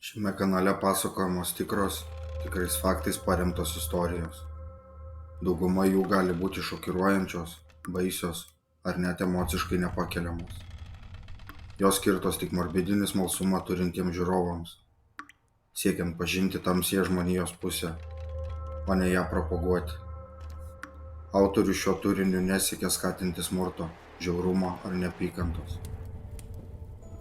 Šiame kanale pasakojamos tikrais faktais paremtos istorijos. Dauguma jų gali būti šokiruojančios, baisios ar net emociškai nepakeliamos. Jos skirtos tik morbidinį smalsumą turintiems žiūrovams, siekiant pažinti tamsiąją žmonijos pusę, o ne ją propaguoti. Autorius šio turiniu nesiekia skatinti smurto, žiaurumo ar neapykantos.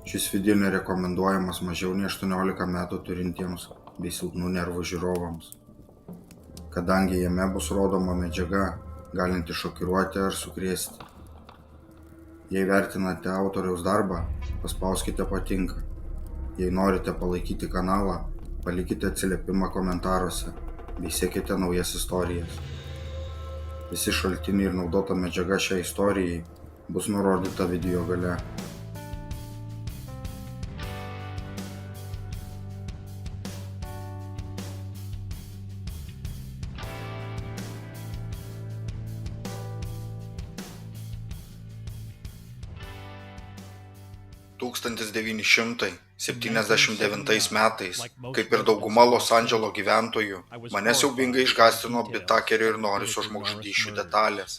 Šis video nerekomenduojamas mažiau nei 18 metų turintiems bei silpnų nervų žiūrovams, kadangi jame bus rodoma medžiaga, galinti šokiruoti ar sukrėsti. Jei vertinate autoriaus darbą, paspauskite patinka. Jei norite palaikyti kanalą, palikite atsiliepimą komentaruose bei sekite naujas istorijas. Visi šaltiniai ir naudota medžiaga šiai istorijai bus nurodyta video gale. Tūkstantis 1979 metais, kaip ir dauguma Los Andželo gyventojų, mane siaubingai išgąsdino Bitakerio ir Norriso žmogžudysčių detalės.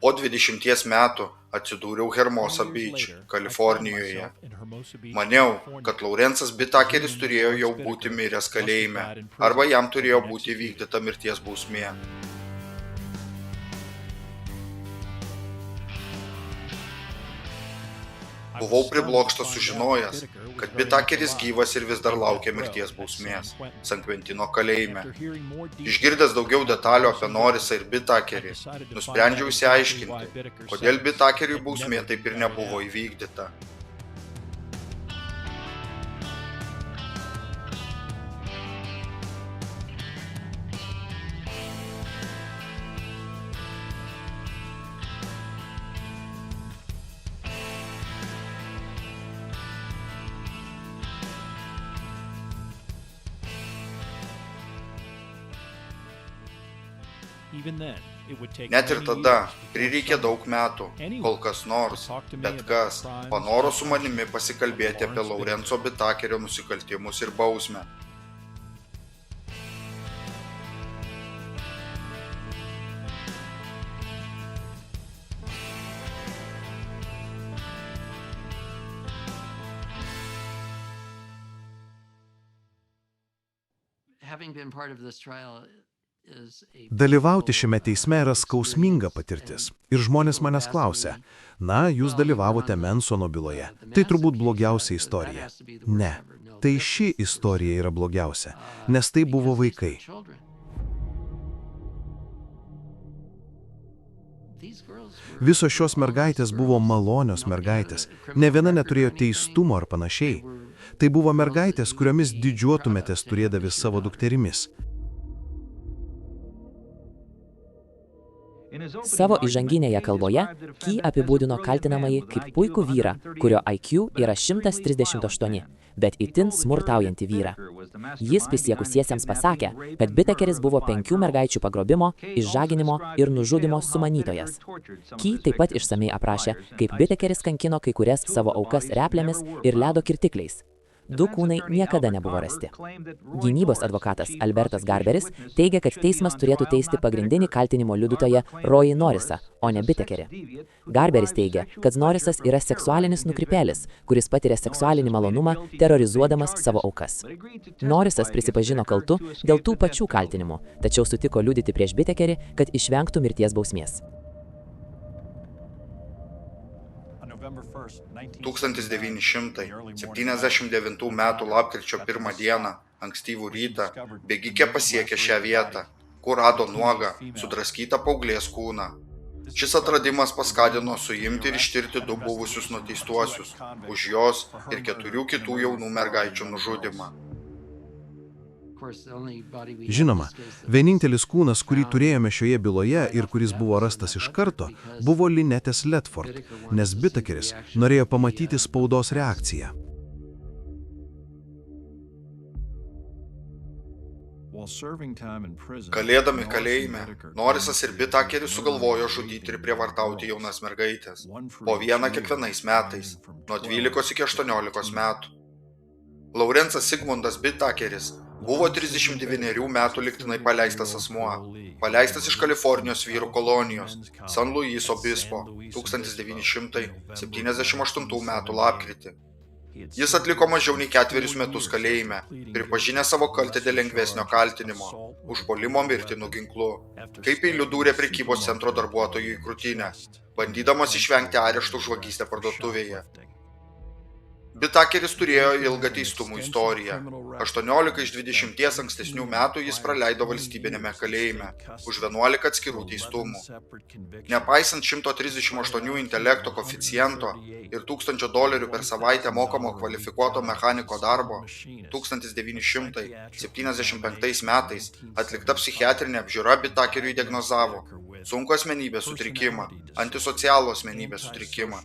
Po 20 metų atsidūriau Hermosa Beach, Kalifornijoje. Maniau, kad Laurensas Bitakeris turėjo jau būti miręs kalėjime, arba jam turėjo būti įvykdyta mirties bausmė. Buvau priblokštas sužinojęs, kad Bitakeris gyvas ir vis dar laukia mirties bausmės San Kventino kalėjime. Išgirdęs daugiau detalių apie Norrisą ir Bitakerį, nusprendžiau išsiaiškinti, kodėl Bitakeriui bausmė taip ir nebuvo įvykdyta. Net ir tada prireikė daug metų, kol kas nors, bet kas, panoro su manimi pasikalbėti apie Laurenso Bitakerio nusikaltimus ir bausmę. Dalyvauti šiame teisme yra skausminga patirtis. Ir žmonės manęs klausia, jūs dalyvavote Mansono byloje. Tai turbūt blogiausia istorija. Ne, tai ši istorija yra blogiausia, nes tai buvo vaikai. Visos šios mergaitės buvo malonios mergaitės, ne viena neturėjo teistumo ar panašiai. Tai buvo mergaitės, kuriomis didžiuotumėtės turėdami savo dukterimis. Savo įžanginėje kalboje Key apibūdino kaltinamąjį kaip puikų vyrą, kurio IQ yra 138, bet itin smurtaujantį vyrą. Jis prisiekusiesiems pasakė, kad Bitakeris buvo 5 mergaičių pagrobimo, išžaginimo ir nužudymo sumanytojas. Key taip pat išsamiai aprašė, kaip Bitakeris kankino kai kurias savo aukas replėmis ir ledo kirtikliais. 2 kūnai niekada nebuvo rasti. Gynybos advokatas Albertas Garberis teigia, kad teismas turėtų teisti pagrindinį kaltinimo liudytoją Roy Norrisą, o ne Bitakerį. Garberis teigia, kad Norrisas yra seksualinis nukrypėlis, kuris patiria seksualinį malonumą, terorizuodamas savo aukas. Norrisas prisipažino kaltu dėl tų pačių kaltinimų, tačiau sutiko liudyti prieš Bitakerį, kad išvengtų mirties bausmės. 1979 metų lapkričio 1 dieną, ankstyvų rytą, bėgikė pasiekė šią vietą, kur rado nuogą, sudraskytą paauglės kūną. Šis atradimas paskatino suimti ir ištirti 2 buvusius nuteistuosius už jos ir 4 kitų jaunų mergaičių nužudymą. Žinoma, vienintelis kūnas, kurį turėjome šioje byloje ir kuris buvo rastas iš karto, buvo Lynette's Ledford, nes Bitakeris norėjo pamatyti spaudos reakciją. Kalėdami kalėjime, Norrisas ir Bitakeris sugalvojo žudyti ir prievartauti jaunas mergaitės, po vieną kiekvienais metais, nuo 12 iki 18 metų. Laurensas Sigmundas Bitakeris buvo 39 metų lygtinai paleistas asmuo, paleistas iš Kalifornijos vyrų kolonijos San Luis Obispo 1978 metų lapkritį. Jis atliko mažiau nei 4 metus kalėjime, pripažinę savo kaltę dėl lengvesnio kaltinimo, užpuolimo mirtinu ginklu, kaip peiliu dūrė prekybos centro darbuotojų į krūtinę, bandydamas išvengti areštų už vagystę parduotuvėje. Bitakeris turėjo ilgą teistumų istoriją. 18 iš 20 ankstesnių metų jis praleido valstybinėme kalėjime už 11 atskirų teistumų. Nepaisant 138 intelekto koeficiento ir $1000 per savaitę mokamo kvalifikuoto mechaniko darbo, 1975 metais atlikta psichiatrinė apžiūra Bitakeriui diagnozavo sunkų asmenybės sutrikimą, antisocialų asmenybės sutrikimą.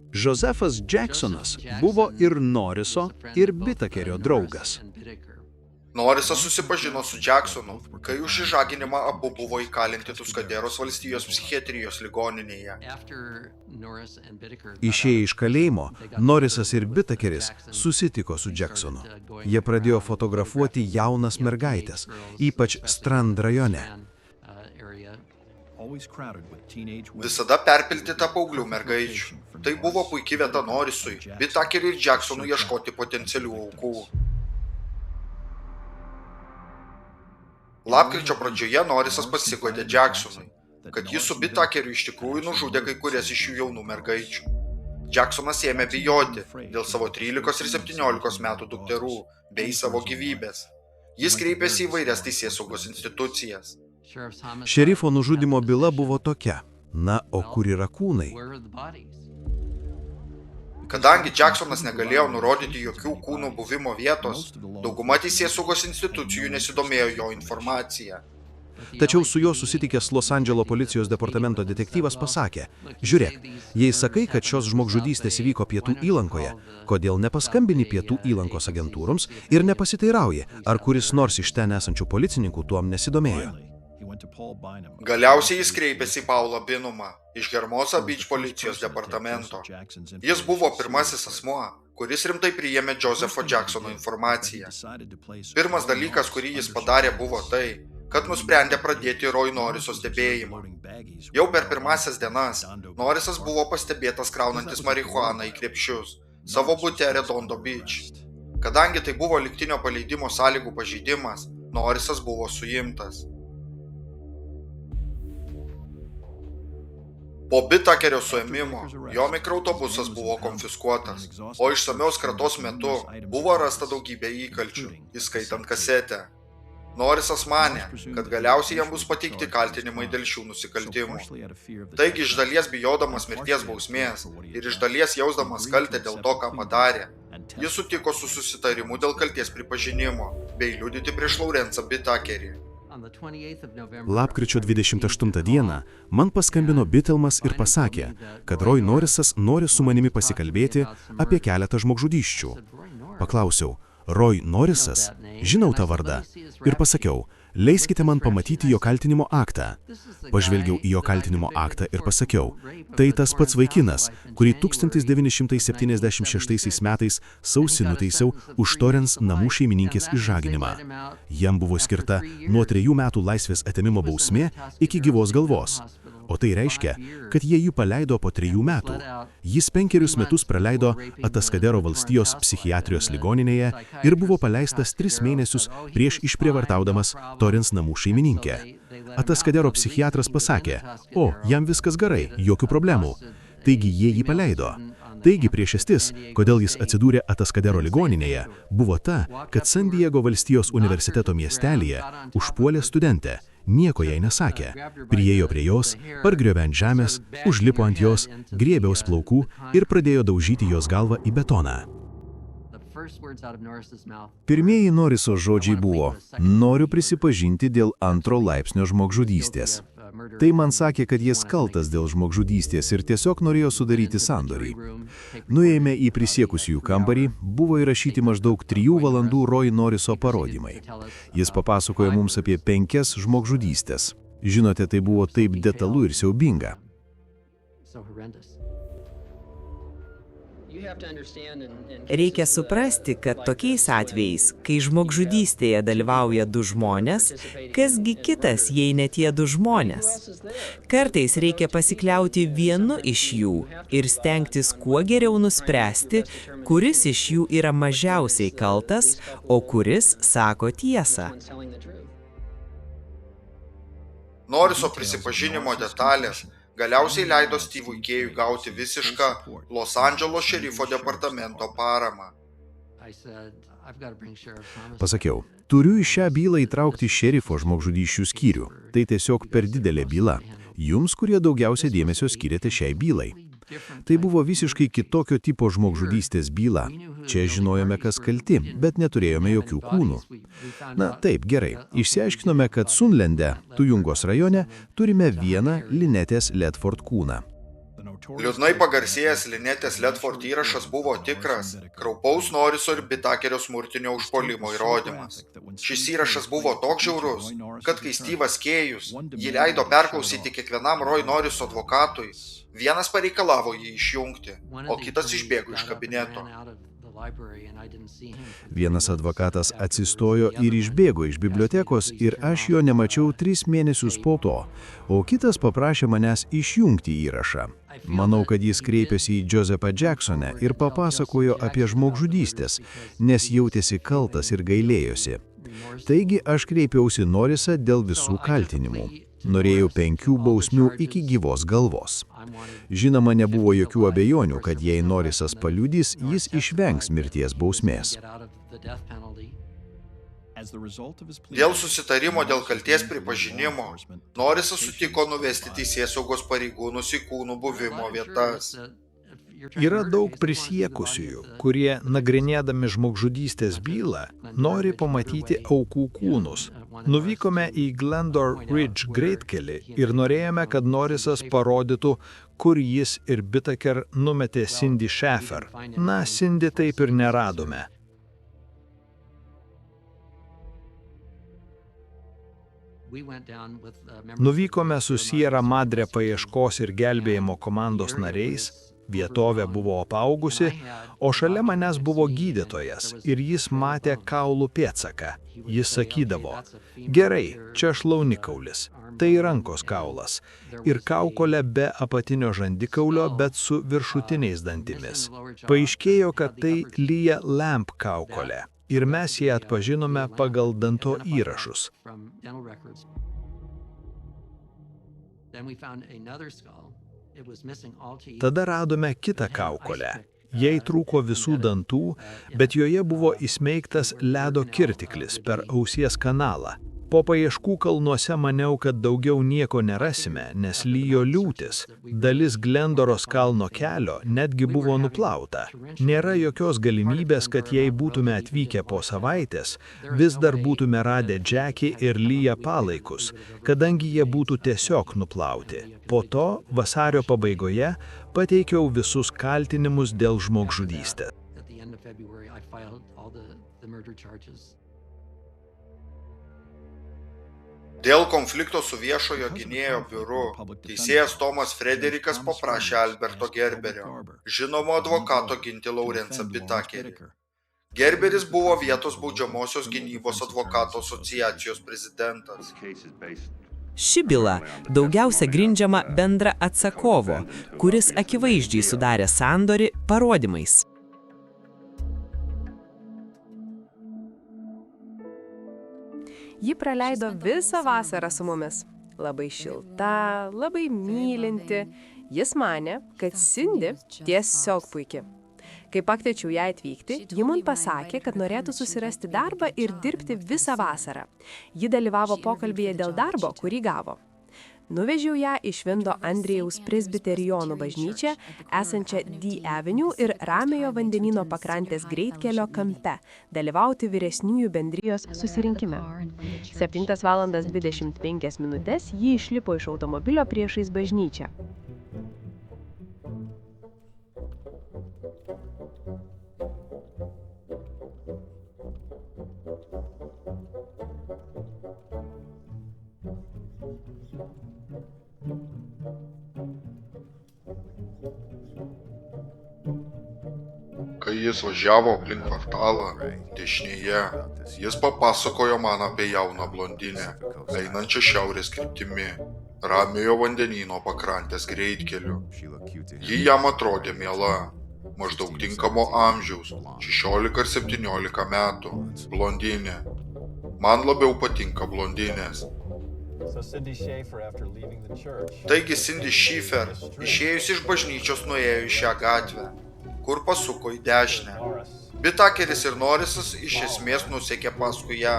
Joseph Jacksonas buvo ir Norriso, ir Bitakerio draugas. Norrisas susipažino su Jacksonu, kai už išžaginimą abu buvo įkalinti Tuskaderos valstijos psichiatrijos ligoninėje. Išėję iš kalėjimo, Norrisas ir Bitakeris susitiko su Jacksonu. Jie pradėjo fotografuoti jaunas mergaitės, ypač Strand rajone. Visada perpildyta paauglių mergaičių. Tai buvo puikia vieta Norrisui, Bitakeriui ir Jacksonui ieškoti potencialių aukų. Lapkričio pradžioje Norrisas pasiguodė Jacksonui, kad jis su Bitakeriu iš tikrųjų nužudė kai kurias iš jų jaunų mergaičių. Jacksonas ėmė bijoti dėl savo 13 ir 17 metų dukterų bei savo gyvybės. Jis kreipėsi į įvairias teisėsaugos institucijas. Šerifo nužudymo byla buvo tokia. Na, o kur yra kūnai? Kadangi Jacksonas negalėjo nurodyti jokių kūnų buvimo vietos, dauguma teisėsaugos institucijų nesidomėjo jo informacija. Tačiau su juo susitikęs Los Andželo policijos departamento detektyvas pasakė: žiūrėk, jei sakai, kad šios žmogžudystės įvyko Pietų įlankoje, kodėl nepaskambini Pietų įlankos agentūroms ir nepasiteirauji, ar kuris nors iš ten esančių policininkų tuom nesidomėjo? Galiausiai jis kreipėsi į Paulą Binumą iš Hermosa Beach policijos departamento. Jis buvo pirmasis asmuo, kuris rimtai priėmė Josepho Jacksono informaciją. Pirmas dalykas, kurį jis padarė, buvo tai, kad nusprendė pradėti Roy Norriso stebėjimą. Jau per pirmasias dienas Norrisas buvo pastebėtas kraunantis marihuaną į krepšius savo bute Redondo Beach. Kadangi tai buvo lygtinio paleidimo sąlygų pažeidimas, Norrisas buvo suimtas. Po Bitakerio suėmimo jo mikroautobusas buvo konfiskuotas, o išsamios kratos metu buvo rasta daugybė įkalčių, įskaitant kasetę. Norrisas manė, kad galiausiai jam bus pateikti kaltinimai dėl šių nusikaltimų. Taigi iš dalies bijodamas mirties bausmės ir iš dalies jausdamas kaltę dėl to, ką padarė, jis sutiko su susitarimu dėl kalties pripažinimo bei liudyti prieš Laurensą Bitakerį. Lapkričio 28 dieną man paskambino Bitelmas ir pasakė, kad Roy Norrisas nori su manimi pasikalbėti apie keletą žmogžudysčių. Paklausiau: Roy Norrisas? Žinau tą vardą. Ir pasakiau: leiskite man pamatyti jo kaltinimo aktą. Pažvelgiau į jo kaltinimo aktą ir pasakiau: tai tas pats vaikinas, kurį 1976 metais sausį nuteisiau už Torrance namų šeimininkės išžaginimą. Jam buvo skirta nuo 3 metų laisvės atėmimo bausmė iki gyvos galvos. O tai reiškia, kad jie jį paleido po 3 metų. Jis 5 metus praleido Ataskadero valstijos psichiatrijos ligoninėje ir buvo paleistas 3 mėnesius prieš išprievartaudamas Torrance namų šeimininkę. Ataskadero psichiatras pasakė: o, jam viskas gerai, jokių problemų. Taigi jie jį paleido. Taigi priežastis, kodėl jis atsidūrė Ataskadero ligoninėje, buvo ta, kad San Diego valstijos universiteto miestelyje užpuolė studentę. Nieko jai nesakė. Priėjo prie jos, pargriovė ant žemės, užlipo ant jos, griebė už plaukų ir pradėjo daužyti jos galvą į betoną. Pirmieji Norriso žodžiai buvo: noriu prisipažinti dėl 2 laipsnio žmogžudystės. Tai man sakė, kad jis kaltas dėl žmogžudystės ir tiesiog norėjo sudaryti sandorį. Nuėjome į prisiekusiųjų kambarį, buvo įrašyti maždaug 3 valandų Roy Norriso parodymai. Jis papasakojo mums apie 5 žmogžudystės. Žinote, tai buvo taip detalu ir siaubinga. Reikia suprasti, kad tokiais atvejais, kai žmogžudystėje dalyvauja du žmonės, kasgi kitas, jei ne tie du žmonės. Kartais reikia pasikliauti vienu iš jų ir stengtis kuo geriau nuspręsti, kuris iš jų yra mažiausiai kaltas, o kuris sako tiesą. Noriso prisipažinimo detalės galiausiai leido Steve'ui Kėjui gauti visišką Los Andželo šerifo departamento paramą. Pasakiau, turiu į šią bylą įtraukti šerifo žmogžudysčių skyrių. Tai tiesiog per didelė byla. Jums, kurie daugiausia dėmesio skiriate šiai bylai. Tai buvo visiškai kitokio tipo žmogžudystės byla. Čia žinojome, kas kalti, bet neturėjome jokių kūnų. Na, taip, gerai. Išsiaiškinome, kad Sunlende, Tujungos rajone, turime vieną Lynetės Ledford kūną. Liūdnai pagarsėjęs Lynetės Ledford įrašas buvo tikras, kraupaus Noriso ir Bitakerio smurtinio užpuolimo įrodymas. Šis įrašas buvo toks žiaurus, kad kai Steve'as Kėjus jį leido perklausyti kiekvienam Roy Noriso advokatui, vienas pareikalavo jį išjungti, o kitas išbėgo iš kabineto. Vienas advokatas atsistojo ir išbėgo iš bibliotekos ir aš jo nemačiau 3 mėnesius po to, o kitas paprašė manęs išjungti įrašą. Manau, kad jis kreipėsi į Josephą Jacksoną ir papasakojo apie žmogžudystės, nes jautėsi kaltas ir gailėjosi. Taigi aš kreipiausi Norisą dėl visų kaltinimų. Norėjau 5 bausmių iki gyvos galvos. Žinoma, nebuvo jokių abejonių, kad jei Norisas paliudys, jis išvengs mirties bausmės. Dėl susitarimo dėl kalties pripažinimo, Norisas sutiko nuvesti teisėsaugos pareigūnus į kūnų buvimo vietas. Yra daug prisiekusiųjų, kurie, nagrinėdami žmogžudystės bylą, nori pamatyti aukų kūnus. Nuvykome į Glendor Ridge greitkelį ir norėjome, kad Norisas parodytų, kur jis ir Bitaker numetė Cindy Schaeffer. Na, Cindy taip ir neradome. Nuvykome su Sierra Madre paieškos ir gelbėjimo komandos nariais. Vietovė buvo apaugusi, o šalia manęs buvo gydytojas ir jis matė kaulų pėdsaką. Jis sakydavo, gerai, čia šlaunikaulis, tai rankos kaulas ir kaukolė be apatinio žandikaulio, bet su viršutiniais dantimis. Paaiškėjo, kad tai Leah Lamp kaukolė ir mes ją atpažinome pagal danto įrašus. Tada radome kitą kaukolę. Jai trūko visų dantų, bet joje buvo įsmeigtas ledo kirtiklis per ausies kanalą. Po paieškų kalnuose maniau, kad daugiau nieko nerasime, nes lyjo liūtis. Dalis Glendoros kalno kelio netgi buvo nuplauta. Nėra jokios galimybės, kad jei būtume atvykę po savaitės, vis dar būtume radę Jackie ir Leah palaikus, kadangi jie būtų tiesiog nuplauti. Po to, vasario pabaigoje, pateikiau visus kaltinimus dėl žmogžudystės. Dėl konflikto su viešojo gynėjo biuru, teisėjas Tomas Frederikas paprašė Alberto Gerberio, žinomo advokato, ginti Lawrence'ą Bitakerį. Gerberis buvo vietos baudžiamosios gynybos advokatų asociacijos prezidentas. Ši byla daugiausia grindžiama bendra atsakovo, kuris akivaizdžiai sudarė sandorį parodymais. Ji praleido visą vasarą su mumis. Labai šilta, labai mylinti. Jis manė, kad Cindy tiesiog puiki. Kai pakviečiau ją atvykti, ji man pasakė, kad norėtų susirasti darbą ir dirbti visą vasarą. Ji dalyvavo pokalbyje dėl darbo, kurį gavo. Nuvežiau ją į Švento Andriejaus presbiterijonų bažnyčią, esančią D Avenue ir Ramiojo vandenyno pakrantės greitkelio kampe, dalyvauti vyresniųjų bendrijos susirinkime. 7:25 minutės ji išlipo iš automobilio priešais bažnyčią. Kai jis važiavo aplink kvartalą, dešinėje, jis papasakojo man apie jauną blondinę, einančią šiaurės kryptimi, Ramiojo vandenyno pakrantės greitkeliu. Ji jam atrodė miela, maždaug tinkamo amžiaus, 16 ar 17 metų, blondinė. Man labiau patinka blondinės. Taigi Cindy Schaefer, išėjusi iš bažnyčios, nuėjo į šią gatvę, kur pasuko į dešinę. Bitakeris ir Norrisas iš esmės nusekė paskui ją.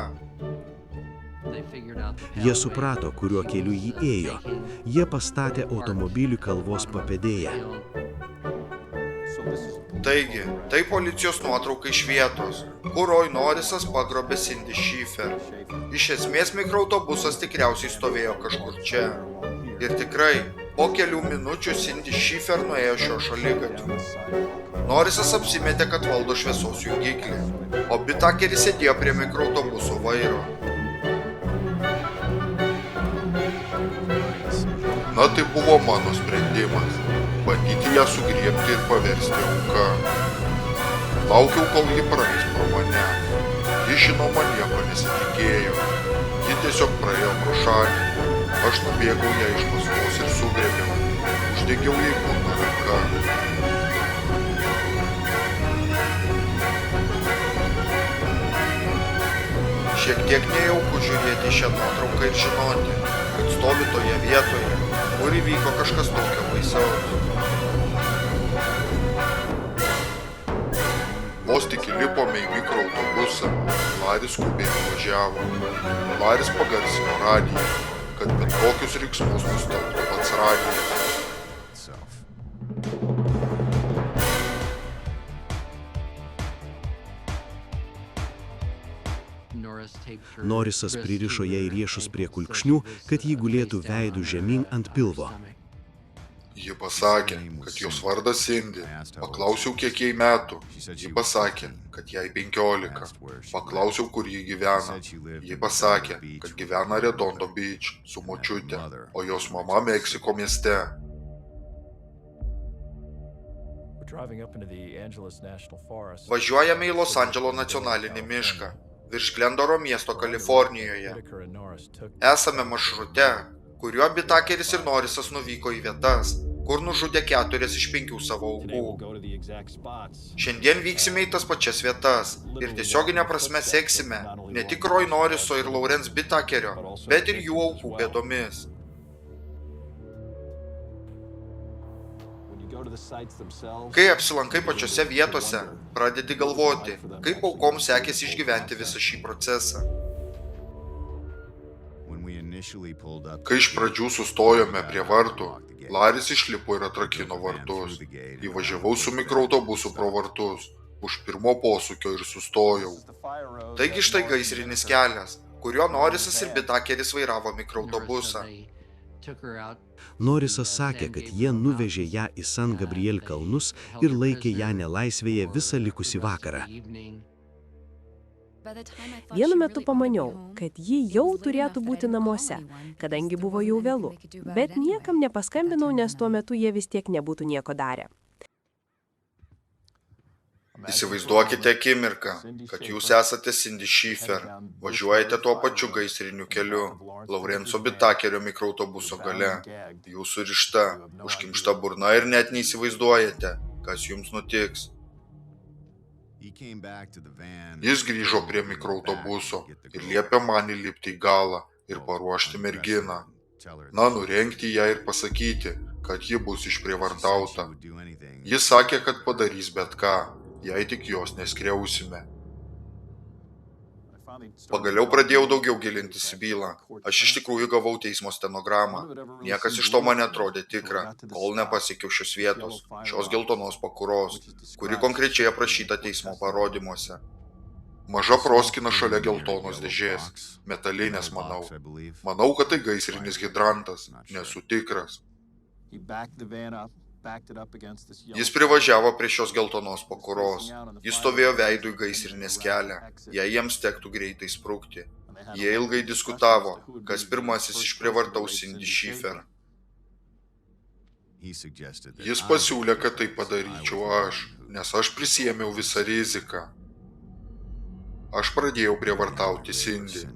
Jie suprato, kuriuo keliu jį ėjo. Jie pastatė automobilį kalvos papėdėje. Taigi, tai policijos nuotrauka iš vietos, kur Roy Norrisas pagrobė Cindy Schaefer. Iš esmės mikroautobusas tikriausiai stovėjo kažkur čia. Ir tikrai, po kelių minučių Cindy Schaefer nuėjo šio šaligatviu. Norrisas apsimetė, kad valdo šviesos jungiklį, o Bitakeris sėdėjo prie mikroautobuso vairo. Na, tai buvo mano sprendimas. Bandyti ją sugriebti ir paversti auka. Laukiau, kol ji praeis pro mane. Ji, žinoma, nieko nesitikėjo. Ji tiesiog praėjo pro šalį. Aš nubėgau ją iš paskos ir sugrėbiau. Uždegiau jai burną ranką. Šiek tiek nejauku žiūrėti šią nuotrauką ir žinoti, kad stovi toje vietoje, kur įvyko kažkas tokio baisaus. Vos tik įlipome į mikroautobusą, Laris skubiai nuvažiavo. Laris pagarsino radiją, kad bet kokius riksmus nustelbtų pats radijas. Norrisas pririšo jai riešus prie kulkšnių, kad jį gulėtų veidų žemyn ant pilvo. Ji pasakė, kad jos vardas Cindy. Paklausiau, kiek jai metų. Ji pasakė, kad jai 15. Paklausiau, kur ji gyvena. Ji pasakė, kad gyvena Redondo Beach su močiute, o jos mama Meksiko mieste. Važiuojame į Los Andželo nacionalinį mišką, virš Glendoro miesto Kalifornijoje. Esame maršrute, kuriuo Bitakeris ir Norrisas nuvyko į vietas, kur nužudė 4 iš 5 savo aukų. Šiandien vyksime į tas pačias vietas ir tiesioginė prasme seksime ne tik Roy Norriso ir Lawrence Bitakerio, bet ir jų aukų pėdomis. Kai apsilankai pačiose vietose, pradedi galvoti, kaip aukoms sekėsi išgyventi visą šį procesą. Kai iš pradžių sustojome prie vartų, Laris išlipo ir atrakino vartus. Įvažiavau su mikroautobusu pro vartus, už pirmo posūkio ir sustojau. Taigi štai gaisrinis kelias, kuriuo Norrisas ir Bitakeris vairavo mikroautobusą. Norrisas sakė, kad jie nuvežė ją į San Gabriel kalnus ir laikė ją nelaisvėje visą likusį vakarą. Vienu metu pamaniau, kad ji jau turėtų būti namuose, kadangi buvo jau vėlu, bet niekam nepaskambinau, nes tuo metu jie vis tiek nebūtų nieko darę. Įsivaizduokite akimirką, kad jūs esate Cindy Schaefer, važiuojate tuo pačiu gaisriniu keliu, Lawrence'o Bitakerio mikroautobuso gale, jūs surišta, užkimšta burna ir net neįsivaizduojate, kas jums nutiks. Jis grįžo prie mikroautobuso ir liepė man įlipti į galą ir paruošti merginą. Na, nurengti ją ir pasakyti, kad ji bus išprievartauta. Jis sakė, kad padarys bet ką, jei tik jos neskriausime. Pagaliau pradėjau daugiau gilintis į bylą. Aš iš tikrųjų gavau teismo stenogramą. Niekas iš to man neatrodė tikra, kol nepasiekiau šios vietos, šios geltonos pakuros, kuri konkrečiai aprašyta teismo parodymuose. Maža proskyna šalia geltonos dėžės, metalinės, manau. Manau, kad tai gaisrinis hidrantas, nesu tikras. Jis privažiavo prie šios geltonos pakuros. Jis stovėjo veidų į gaisrinės kelią, jei jiems tektų greitai sprukti. Jie ilgai diskutavo, kas pirmasis išprievartaus Cindy Schaefer. Jis pasiūlė, kad tai padaryčiau aš. nes aš prisėmiau visą riziką. Aš pradėjau prievartauti Cindy.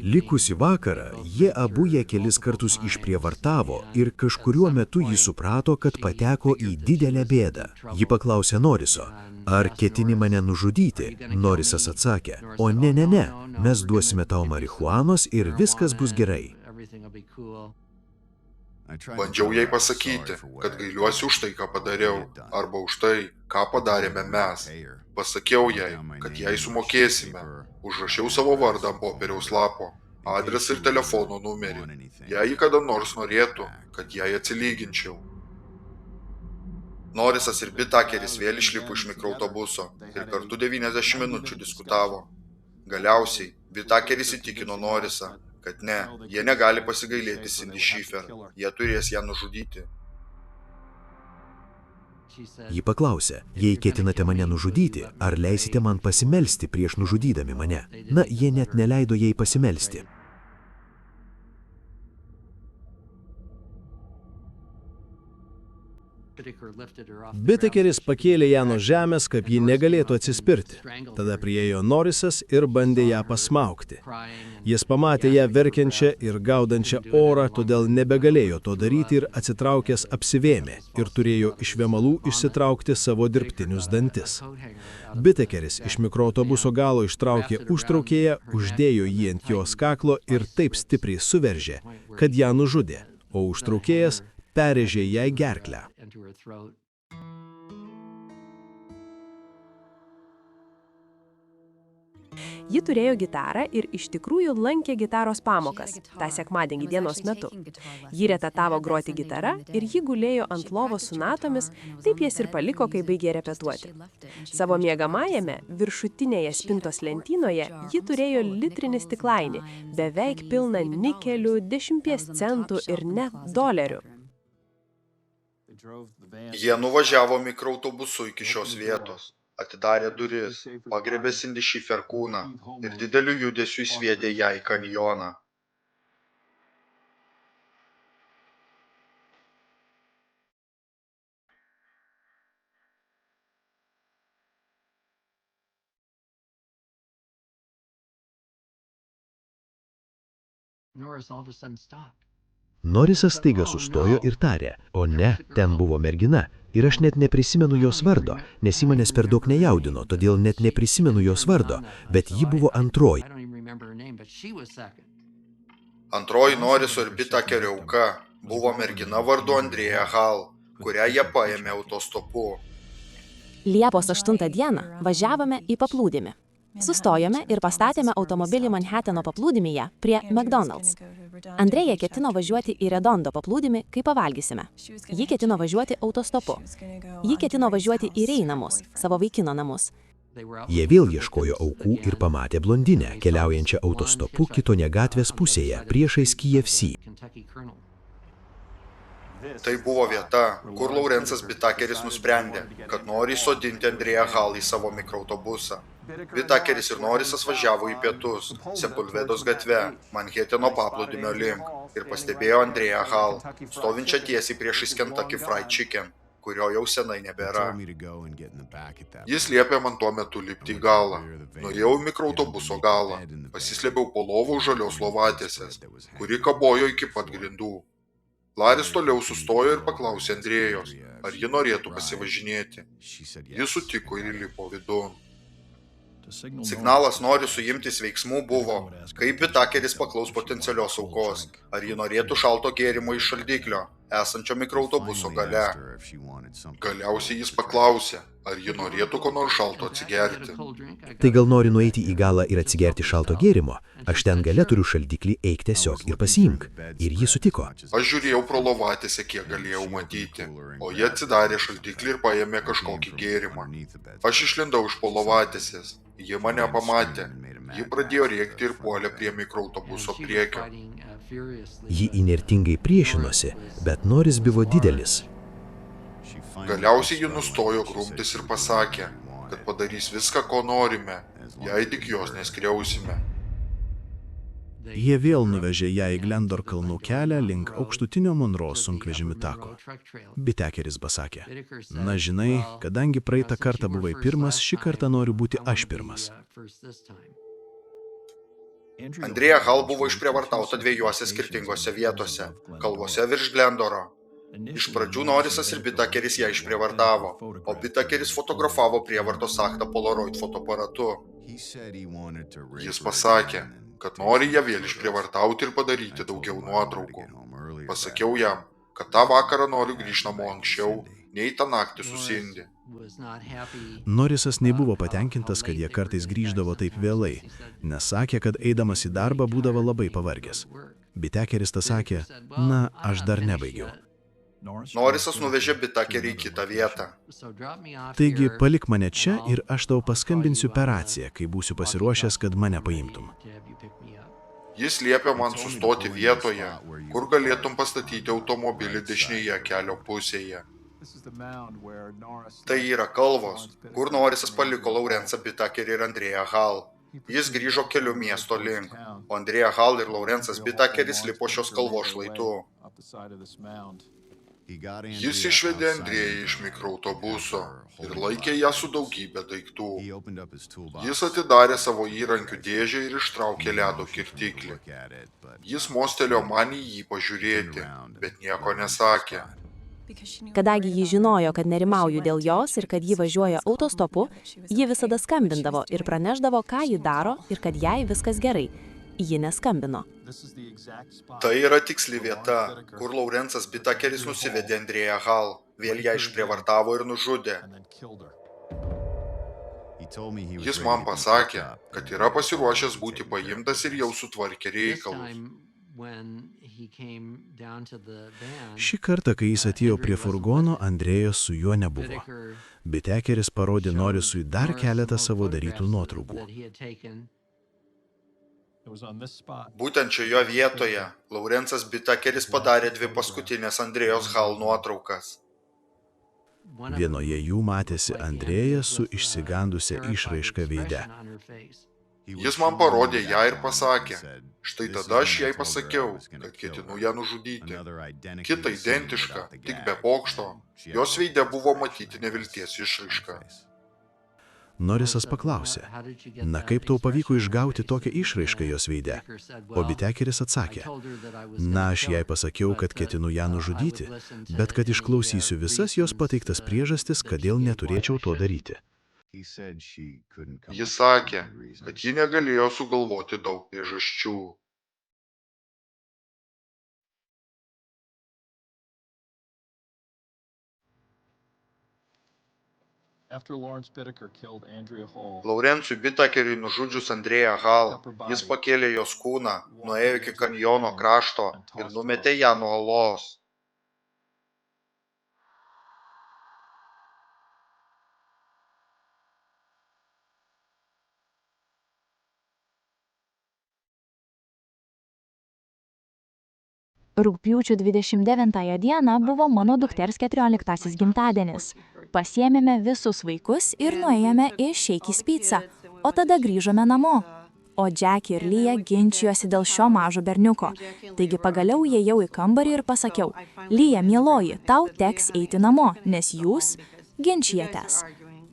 Likusį vakarą jie abu ją kelis kartus išprievartavo ir kažkuriuo metu ji suprato, kad pateko į didelę bėdą. Ji paklausė Norriso, ar ketini mane nužudyti? Norrisas atsakė, o ne, mes duosime tau marihuanos ir viskas bus gerai. Bandžiau jai pasakyti, kad gailiuosi už tai, ką padariau, arba už tai, ką padarėme mes. Pasakiau jai, kad jai sumokėsime. Užrašiau savo vardą ant popieriaus lapo, adresą ir telefono numerį. Jei ji kada nors norėtų, kad jai atsilyginčiau. Norrisas ir Bitakeris vėl išlipo iš mikroautobuso ir kartu 90 minučių diskutavo. Galiausiai Bitakeris įtikino Norrisą, kad ne, jie negali pasigailėti Cindy Schiffer, jie turės ją nužudyti. Ji paklausė, jei ketinate mane nužudyti, ar leisite man pasimelsti prieš nužudydami mane? Na, jie net neleido jai pasimelsti. Bitakeris pakėlė ją nuo žemės, kad ji negalėtų atsispirti. Tada priėjo Norrisas ir bandė ją pasmaugti. Jis pamatė ją verkiančią ir gaudančią orą, todėl nebegalėjo to daryti ir atsitraukęs apsivėmė ir turėjo iš vėmalų išsitraukti savo dirbtinius dantis. Bitakeris iš mikroautobuso galo ištraukė užtraukėją, uždėjo jį ant jos kaklo ir taip stipriai suveržė, kad ją nužudė, o užtraukėjas perrėžė jai gerklę. Ji turėjo gitarą ir iš tikrųjų lankė gitaros pamokas, tą sekmadienį dienos metu. Ji repetavo groti gitarą ir ji gulėjo ant lovos su natomis, taip jas ir paliko, kai baigė repetuoti. Savo miegamajame, viršutinėje spintos lentynoje, ji turėjo litrinį stiklainį, beveik pilną nikelių, 10 centų ir net dolerių. Jie nuvažiavo mikroautobusu iki šios vietos, atidarė duris, pagriebė Cindy Schiffer kūną ir dideliu judesiu įsviedė ją į kanjoną. Norrisas staiga sustojo ir tarė, o ne, ten buvo mergina. Ir aš net neprisimenu jos vardo, nes ji manęs per daug nejaudino, todėl net neprisimenu jos vardo, bet ji buvo antroji. Antroji Norriso ir Bitakerio auka buvo mergina vardu Andrea Hall, kurią jie paėmė autostopu. Liepos 8 dieną važiavome į paplūdimį. Sustojome ir pastatėme automobilį Manhattano paplūdimyje prie McDonald's. Andrėja ketino važiuoti į Redondo paplūdimį, kai pavalgysime. Ji ketino važiuoti autostopu. Ji ketino važiuoti į Rei namus, savo vaikino namus. Jie vėl ieškojo aukų ir pamatė blondinę, keliaujančią autostopu kitoje gatvės pusėje, priešais KFC. Tai buvo vieta, kur Laurensas Bitakeris nusprendė, kad nori įsodinti Andrea Hall į savo mikroautobusą. Bitakeris ir Norrisas važiavo į pietus, Sepulvedos gatve, Manhattano paplūdimio link, ir pastebėjo Andrea Hall, stovinčią tiesiai priešais Kentucky Fried Chicken, kurio jau senai nebėra. Jis liepė man tuo metu lipti į galą. Nuėjau į mikroautobuso galą, pasislėpiau po lovų už žalios lovatėsės, kuri kabojo iki pat grindų. Laris toliau sustojo ir paklausė Andrėjos, ar ji norėtų pasivažinėti. Jis sutiko ir įlipo vidun. Signalas Norrisui imtis veiksmų buvo, kai Bitakeris paklaus potencialios aukos, ar ji norėtų šalto gėrimo iš šaldiklio, esančio mikroautobuso gale. Galiausiai jis paklausė, ar ji norėtų ko nors šalto atsigerti. Tai gal nori nueiti į galą ir atsigerti šalto gėrimo? Aš ten gale turiu šaldiklį, eik tiesiog ir pasiimk. Ir ji sutiko. Aš žiūrėjau pro lovatėsę, kiek galėjau matyti, o jie atsidarė šaldiklį ir paėmė kažkokį gėrimą. Aš išlindau iš po lovatėsės. Ji mane pamatė. Ji pradėjo rėkti ir puolė prie mikroautobuso priekio. Ji įnirtingai priešinosi, bet noris buvo didelis. Galiausiai ji nustojo grumtis ir pasakė, kad padarys viską, ko norime, jei tik jos neskriausime. Jie vėl nuvežė ją į Glendor kalnų kelią link aukštutinio Monroe sunkvežimių tako. Bitekeris pasakė, na žinai, kadangi praeitą kartą buvai pirmas, šį kartą noriu būti aš pirmas. Andrea Hall buvo išprievartauta dviejose skirtingose vietose – kalvose virš Glendoro. Iš pradžių Norrisas ir Bitakeris ją išprievartavo, o Bitakeris fotografavo prievartos aktą Polaroid fotoaparatu. Jis pasakė, kad nori ją vėl išprievartauti ir padaryti daugiau nuotraukų. Pasakiau jam, kad tą vakarą noriu grįžti namo anksčiau, nei tą naktį su Cindy. Norrisas nebuvo patenkintas, kad jie kartais grįždavo taip vėlai, nes sakė, kad eidamas į darbą būdavo labai pavargęs. Bitekeris tą sakė, na, aš dar nebaigiau. Norrisas nuvežė Bitakerį į kitą vietą. Taigi, palik mane čia ir aš tau paskambinsiu per raciją, kai būsiu pasiruošęs, kad mane paimtum. Jis liepė man sustoti vietoje, kur galėtum pastatyti automobilį dešinėje kelio pusėje. Tai yra kalvos, kur Norrisas paliko Laurensą Bitakerį ir Andrea Hall. Jis grįžo keliu miesto link, o Andrea Hall ir Laurensas Bitakeris lipo šios kalvos šlaitu. Jis išvedė Andrėją iš mikroautobuso ir laikė ją su daugybė daiktų. Jis atidarė savo įrankių dėžę ir ištraukė ledo kirtiklį. Jis mostelėjo man į jį pažiūrėti, bet nieko nesakė. Kadangi ji žinojo, kad nerimauju dėl jos ir kad ji važiuoja autostopu, ji visada skambindavo ir praneždavo, ką ji daro ir kad jai viskas gerai. Ji neskambino. Tai yra tiksli vieta, kur Laurensas Bitakeris nusivedė Andrea Hall, vėl ją išprievartavo ir nužudė. Jis man pasakė, kad yra pasiruošęs būti paimtas ir jau sutvarkė reikalus. Šį kartą, kai jis atėjo prie furgono, Andrėjos su juo nebuvo. Bitekeris parodė Norrisui dar keletą savo darytų nuotraukų. Būtent šioje vietoje Laurensas Bitakeris padarė 2 paskutinės Andrėjos Hall nuotraukas. Vienoje jų matėsi Andrėja su išsigandusia išraiška veide. Jis man parodė ją ir pasakė, štai tada aš jai pasakiau, kad ketinu ją nužudyti. Kita identiška, tik be pokšto, jos veide buvo matyti nevilties išraiška. Norrisas paklausė, na kaip tau pavyko išgauti tokią išraišką jos veide? O Bitekeris atsakė, na aš jai pasakiau, kad ketinu ją nužudyti, bet kad išklausysiu visas jos pateiktas priežastis, kodėl neturėčiau to daryti. Jis sakė, kad ji negalėjo sugalvoti daug priežasčių. Laurensui Bitakeriui nužudžius Andrea Hall, jis pakėlė jos kūną, nuėjo iki kanjono krašto ir numetė ją nuo uolos. Rugpjūčio 29 dieną buvo mano dukters 14 gimtadienis. Pasiėmėme visus vaikus ir nuėjome į Shakey's Pizza, o tada grįžome namo. O Jackie ir Leah ginčijosi dėl šio mažo berniuko. Taigi pagaliau įėjau į kambarį ir pasakiau, Leah, mieloji, tau teks eiti namo, nes jūs ginčijatės.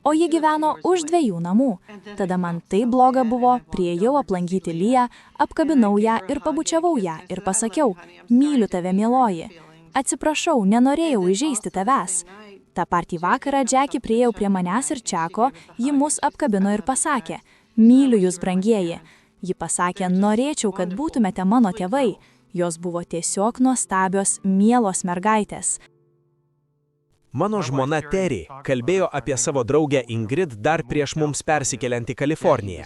O ji gyveno už 2 namų. Tada man tai bloga buvo, priėjau aplankyti Leah, apkabinau ją ir pabučiavau ją ir pasakiau, myliu tave, mieloji. Atsiprašau, nenorėjau įžeisti tavęs. Ta patį vakarą Jackie priėjo prie manęs ir Čeko, ji mus apkabino ir pasakė, myliu jūs, brangieji. Ji pasakė, norėčiau, kad būtumėte mano tėvai. Jos buvo tiesiog nuostabios, mielos mergaitės. Mano žmona Terry kalbėjo apie savo draugę Ingrid dar prieš mums persikeliant į Kaliforniją.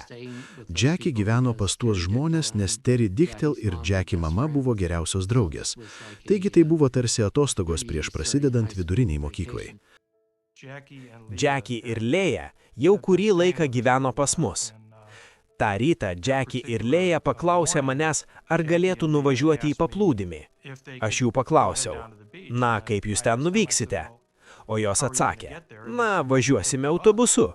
Jackie gyveno pas tuos žmonės, nes Terry Dichtel ir Jackie mama buvo geriausios draugės. Taigi tai buvo tarsi atostogos prieš prasidedant viduriniai mokyklai. Jackie ir Leah jau kurį laiką gyveno pas mus. Ta rytą Jackie ir Leah paklausė manęs, ar galėtų nuvažiuoti į paplūdimį. Aš jų paklausiau, na, kaip jūs ten nuvyksite? O jos atsakė, na, važiuosime autobusu.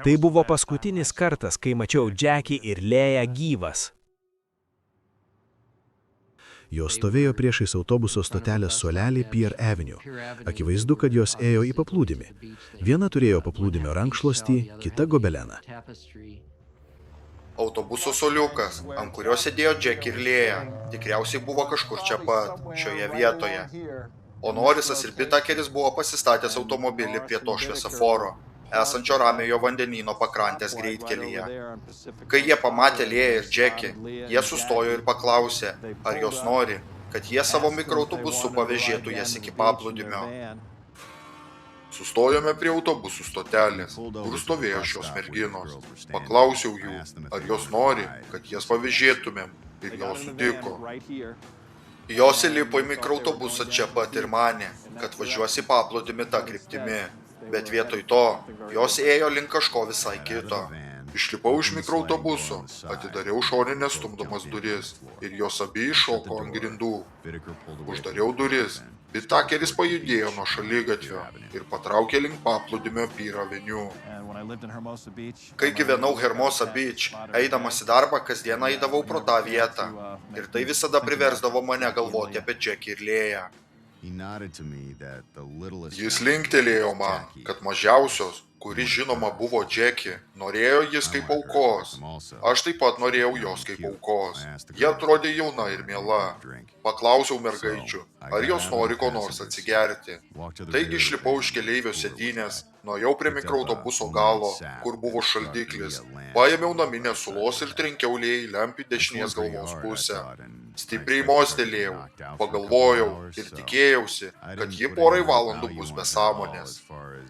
Tai buvo paskutinis kartas, kai mačiau Jackie ir Leah gyvas. Jos stovėjo priešais autobuso stotelės suolelį Pier Avenue. Akivaizdu, kad jos ėjo į paplūdimį. Viena turėjo paplūdimio rankšluostį, kita gobeleną. Autobuso suoliukas, ant kurio sėdėjo Jackie ir Lėja, tikriausiai buvo kažkur čia pat, šioje vietoje. O Norrisas ir Whittakeris buvo pasistatęs automobilį prie to šviesoforo, esančio Ramiojo vandenyno pakrantės greitkelyje. Kai jie pamatė Lėją ir Jackie, jie sustojo ir paklausė, ar jos nori, kad jie savo mikroautobusu pavėžėtų jas iki paplūdimio. Sustojome prie autobusų stotelės, kur stovėjo šios merginos. Paklausiau jų, ar jos nori, kad jas pavėžėtumėm, ir jos sutiko. Jos įlipo į mikroautobusą čia pat ir manė, kad važiuos į paplūdimį tą kryptimi, bet vietoj to jos ėjo link kažko visai kito. Išlipau iš mikroautobuso, atidariau šoninės stumdomas duris ir jos abi iššoko ant grindų. Uždariau duris. Whittakeris pajudėjo nuo šaligatvio ir patraukė link paplūdimio Pier Avenue. Kai gyvenau Hermosa Beach, eidamas į darbą kasdien eidavau pro tą vietą ir tai visada priversdavo mane galvoti apie Jackie ir Lėją. Jis linktelėjo man, kad mažiausios, kuri žinoma buvo Jackie, norėjo jis kaip aukos. Aš taip pat norėjau jos kaip aukos. Jie atrodė jauna ir miela. Paklausiau mergaičių, ar jos nori ko nors atsigerti. Taigi išlipau iš keleivio sėdynės, nuėjau prie mikroautobuso galo, kur buvo šaldiklis. Paėmiau naminės sulos ir trenkiau Lėjai lempį dešinės galvos pusę. Stipriai mostelėjau, pagalvojau ir tikėjausi, kad ji porai valandų bus be sąmonės.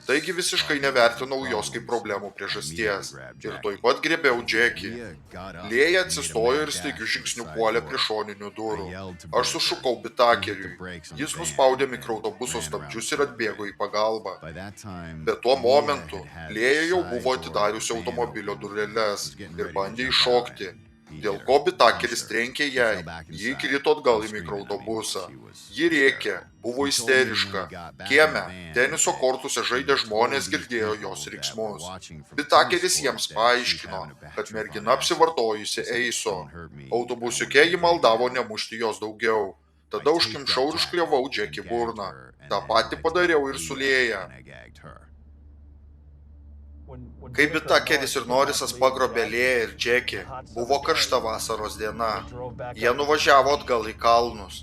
Taigi visiškai nevertinau jos kaip problemų priežasties ir tuoj pat griebiau Jackie. Lėja atsistojo ir staigiu žingsniu puolė prie šoninių durų. Aš sušukau Whittakeriui. Jis nuspaudė mikroautobuso stabdžius ir atbėgo į pagalbą. Bet tuo momentu Lėja jau buvo atidariusi automobilio dureles ir bandė iššokti. Dėl ko Whittakeris trenkė jai, ji krito atgal į mikroautobusą. Ji rėkė, buvo isteriška. Kieme, teniso kortuose žaidę žmonės girdėjo jos riksmus. Whittakeris jiems paaiškino, kad mergina apsivartojusi eiso. Autobusiuke ji maldavo nemušti jos daugiau. Tada užkimšau ir užkliavau Jackie burną. Ta patį padariau ir su Lėja. Kai Whittakeris ir Norrisas pagrobė Lėją ir Jackie, buvo karšta vasaros diena. Jie nuvažiavo atgal į kalnus.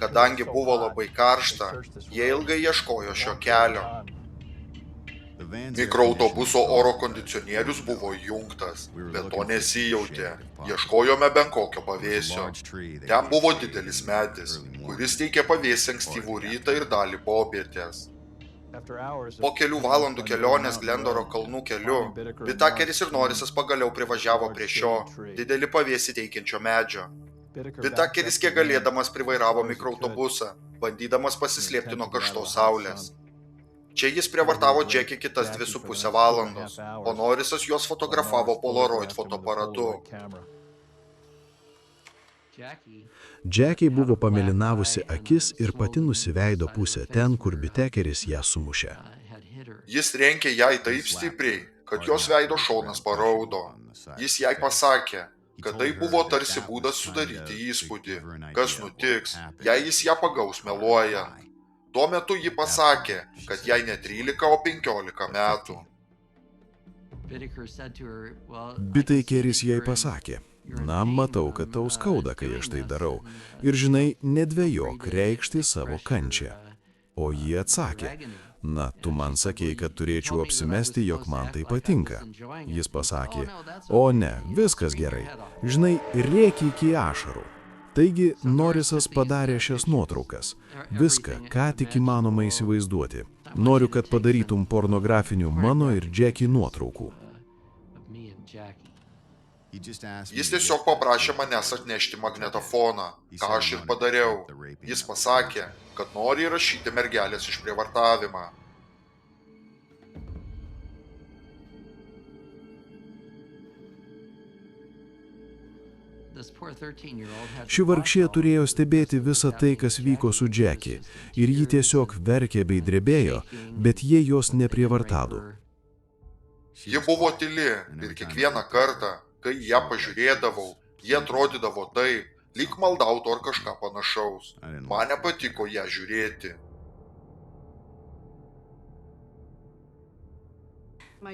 Kadangi buvo labai karšta, jie ilgai ieškojo šio kelio. Mikroautobuso oro kondicionierius buvo įjungtas, bet to nesijautė. Ieškojome bent kokio pavėsio. Ten buvo didelis medis, kuris teikė pavėsį ankstyvų rytą ir dalį popietės. Po kelių valandų kelionės Glendoro kalnų keliu, Whittakeris ir Norrisas pagaliau privažiavo prie šio didelį pavėsį teikiančio medžio. Whittakeris kiek galėdamas privairavo mikroautobusą, bandydamas pasislėpti nuo karštos saulės. Čia jis prievartavo Jackie kitas 2,5 valandos, o Norrisas juos fotografavo Polaroid fotoaparatu. Jackie buvo pamėlynavusi akis ir pati nusileido pusę ten, kur Whittakeris ją sumušė. Jis trenkė jai taip stipriai, kad jos veido šonas paraudo. Jis jai pasakė, kad tai buvo tarsi būdas sudaryti įspūdį, kas nutiks, jei jis ją pagaus meluojant. Tuo metu ji pasakė, kad jai ne 13, o 15 metų. Whittakeris jai pasakė, na, matau, kad tau skauda, kai aš tai darau. Ir žinai, nedvejok reikšti savo kančią. O ji atsakė, na, tu man sakei, kad turėčiau apsimesti, jog man tai patinka. Jis pasakė, o ne, viskas gerai. Žinai, rėki iki ašarų. Taigi, Norrisas padarė šias nuotraukas. Viską, ką tik įmanoma įsivaizduoti. Noriu, kad padarytum pornografinių mano ir Jackie nuotraukų. Jis tiesiog paprašė manęs atnešti magnetofoną, ką aš ir padariau. Jis pasakė, kad nori įrašyti mergelės išprievartavimą. Ši vargšė turėjo stebėti visą tai, kas vyko su Jackie, ir ji tiesiog verkė bei drebėjo, bet jie jos neprievartavo. Ji buvo tyli ir kiekvieną kartą, kai ją pažiūrėdavau, ji atrodydavo taip, lyg maldautų ar kažką panašaus. Man nepatiko ją žiūrėti.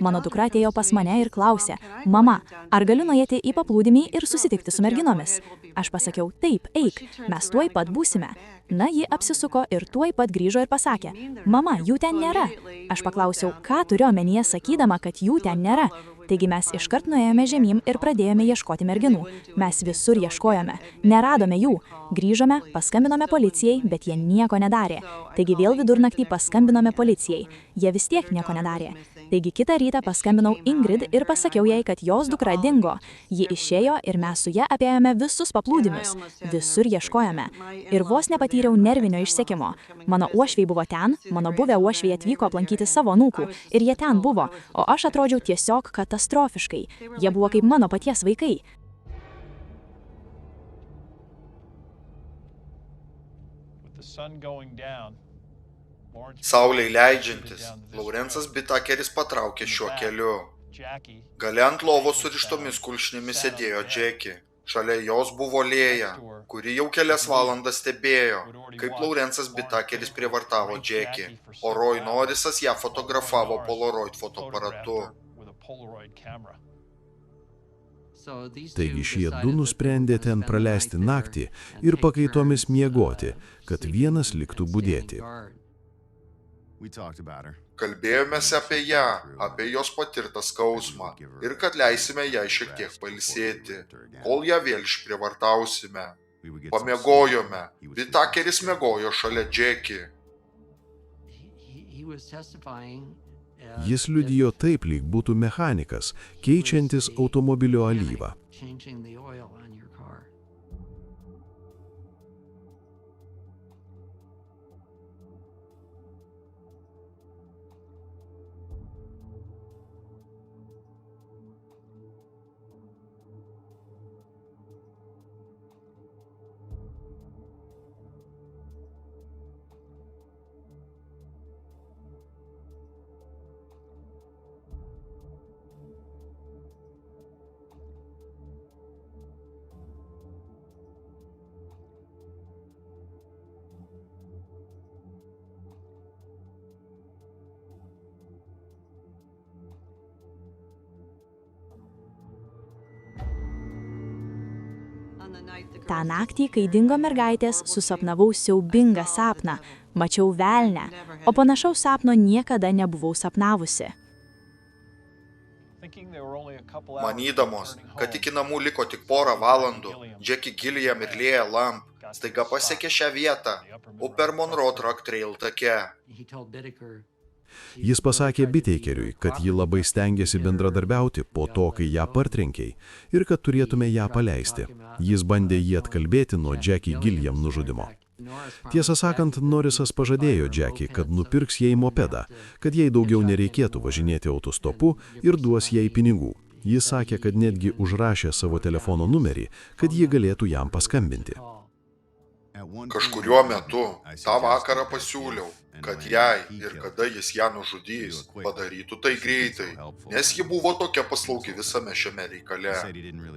Mano dukra atėjo pas mane ir klausė, mama, ar galiu nuėti į paplūdimį ir susitikti su merginomis? Aš pasakiau, taip, eik, mes tuoj pat būsime. Na, ji apsisuko ir tuoj pat grįžo ir pasakė, mama, jų ten nėra. Aš paklausiau, ką turiu omenyje sakydama, kad jų ten nėra. Taigi mes iškart nuėjome žemyn ir pradėjome ieškoti merginų. Mes visur ieškojome, neradome jų. Grįžome, paskambinome policijai, bet jie nieko nedarė. Taigi vėl vidurnaktį paskambinome policijai. Jie vis tiek nieko nedarė. Taigi kitą rytą paskambinau Ingrid ir pasakiau jai, kad jos dukra dingo. Ji išėjo ir mes su ja apėjome visus paplūdimius. Visur ieškojome. Ir vos nepatyriau nervinio išsekimo. Mano uošviai buvo ten, mano buvę uošviai atvyko aplankyti savo anūkų ir jie ten buvo, o aš atrodžiau tiesiog katastrofiškai. Jie buvo kaip mano paties vaikai. Saulei leidžiantis, Laurensas Bitakeris patraukė šiuo keliu. Gale ant lovos surištomis kulšnimis sėdėjo Jackie. Šalia jos buvo Lėja, kuri jau kelias valandas stebėjo, kaip Laurensas Bitakeris prievartavo Jackie, o Roy Norrisas ją fotografavo Polaroid fotoaparatu. Taigi šie du nusprendė ten praleisti naktį ir pakaitomis miegoti, kad vienas liktų budėti. Kalbėjomės apie ją, apie jos patirtą skausmą ir kad leisime jai šiek tiek pailsėti, kol ją vėl išprievartausime. Pamiegojome. Bitakeris miegojo šalia Jackie. Jis liudijo taip, lyg būtų mechanikas, keičiantis automobilio alyvą. Ta naktį, kai dingo mergaitės, susapnavau siaubingą sapną, mačiau velnę, o panašaus sapno niekada nebuvau sapnavusi. Manydamos, kad iki namų liko tik porą valandų, Jackie Gilliam ir Lėja Lamb staiga pasiekė šią vietą, Upper Monroe Truck Trail take. Jis pasakė Bitakeriui, kad ji labai stengėsi bendradarbiauti po to, kai ją partrenkei, ir kad turėtume ją paleisti. Jis bandė jį atkalbėti nuo Jackie Gilliam nužudimo. Tiesą sakant, Norrisas pažadėjo Jackie, kad nupirks jai mopedą, kad jai daugiau nereikėtų važinėti autostopu ir duos jai pinigų. Jis sakė, kad netgi užrašė savo telefono numerį, kad ji galėtų jam paskambinti. Kažkuriuo metu tą vakarą pasiūliau, kad jei ir kada jis ją nužudys, padarytų tai greitai, nes ji buvo tokia paslaugi visame šiame reikale.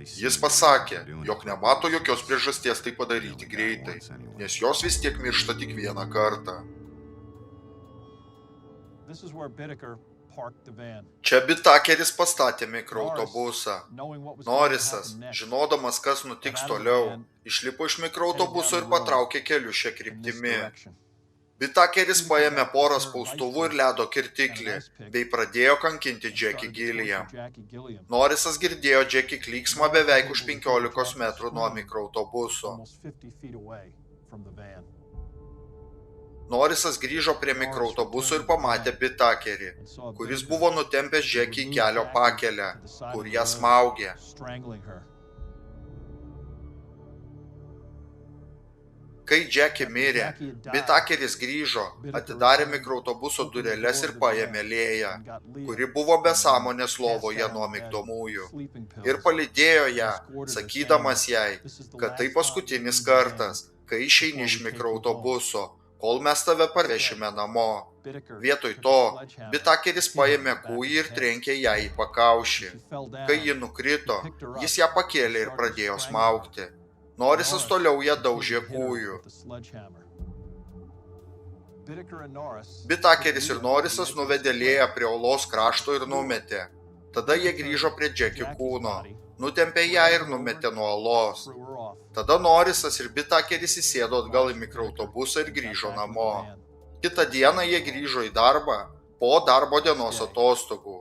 Jis pasakė, jog nemato jokios priežasties tai padaryti greitai, nes jos vis tiek miršta tik vieną kartą. Čia Bitakeris pastatė mikroautobusą. Norrisas, žinodamas, kas nutiks toliau, išlipo iš mikroautobuso ir patraukė keliu šią kryptimį. Bitakeris paėmė porą spaustuvų ir ledo kirtiklį, bei pradėjo kankinti Jackie Gilliam. Norrisas girdėjo Jackie klyksmą beveik už 15 metrų nuo mikroautobuso. Norrisas grįžo prie mikroautobuso ir pamatė Bitakerį, kuris buvo nutempęs Jackie į kelio pakelę, kur ją smaugė. Kai Jackie mirė, Bitakeris grįžo, atidarė mikroautobuso dureles ir paėmė Lėją, kuri buvo be sąmonės lovoje nuo migdomųjų, ir palydėjo ją, sakydamas jai, kad tai paskutinis kartas, kai išeini iš mikroautobuso, kol mes tave parvešime namo. Vietoj to, Bitakeris paėmė kūjį ir trenkė ją į pakaušį. Kai ji nukrito, jis ją pakėlė ir pradėjo smaugti. Norisas toliau ją daužė kūju. Bitakeris ir Norisas nuvedė Lėją prie olos krašto ir numetė. Tada jie grįžo prie Jackie kūno, nutempė ją ir numetė nuo olos. Tada Norisas ir Bitakeris įsėdo atgal į mikroautobusą ir grįžo namo. Kitą dieną jie grįžo į darbą po darbo dienos atostogų.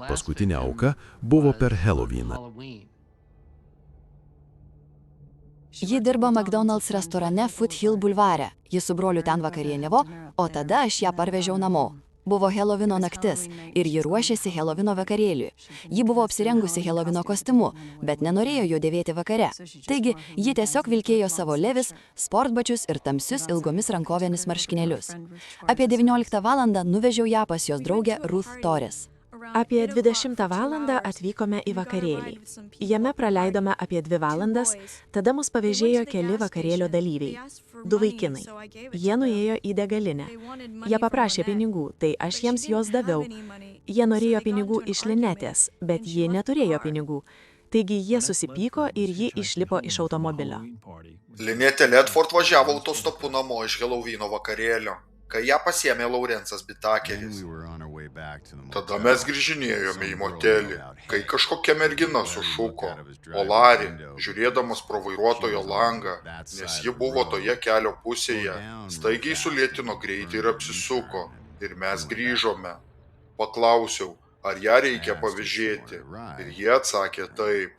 Paskutinė auka buvo per Halloweeną. Ji dirbo McDonald's restorane Foothill bulvare. Ji su broliu ten vakarieniavo, o tada aš ją parvežiau namo. Buvo Helovino naktis ir ji ruošėsi Helovino vakarėliui. Ji buvo apsirengusi Helovino kostiumu, bet nenorėjo jo dėvėti vakare. Taigi, ji tiesiog vilkėjo savo levis, sportbačius ir tamsius ilgomis rankovėmis marškinėlius. Apie 19 valandą nuvežiau ją pas jos draugę Ruth Torres. Apie 20 valandą atvykome į vakarėlį. Jame praleidome apie 2 valandas, tada mus pavėžėjo keli vakarėlio dalyviai. 2 vaikinai. Jie nuėjo į degalinę. Jie paprašė pinigų, tai aš jiems juos daviau. Jie norėjo pinigų iš Linetės, bet ji neturėjo pinigų. Taigi jie susipyko ir ji išlipo iš automobilio. Linetė Ledford važiavo autostopu namo iš Helovino vakarėlio, kai ją pasiėmė Laurensas Bitakeris. Tada mes grįžinėjome į motelį, kai kažkokia mergina sušuko, o Larry, žiūrėdamas pro vairuotojo langą, nes ji buvo toje kelio pusėje, staigiai sulėtino greitį ir apsisuko, ir mes grįžome. Paklausiau, ar ją reikia pavėžėti, ir jie atsakė taip.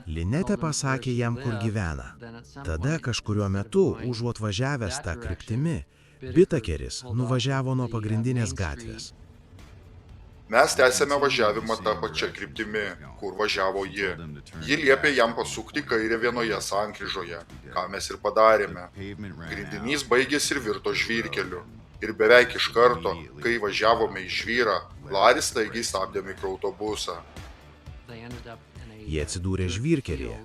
Linetė pasakė jam, kur gyvena. Tada kažkuriuo metu, užuot važiavęs tą kryptimi, Bitakeris nuvažiavo nuo pagrindinės gatvės. Mes tęsėme važiavimą tą pačią kryptimi, kur važiavo ji. Ji liepė jam pasukti kairę vienoje sankryžoje, ką mes ir padarėme. Grindinys baigėsi ir virto žvyrkeliu. Ir beveik iš karto, kai važiavome į žvyrą, Larry staigiai stabdė mikroautobusą. Jie atsidūrė žvyrkelyje.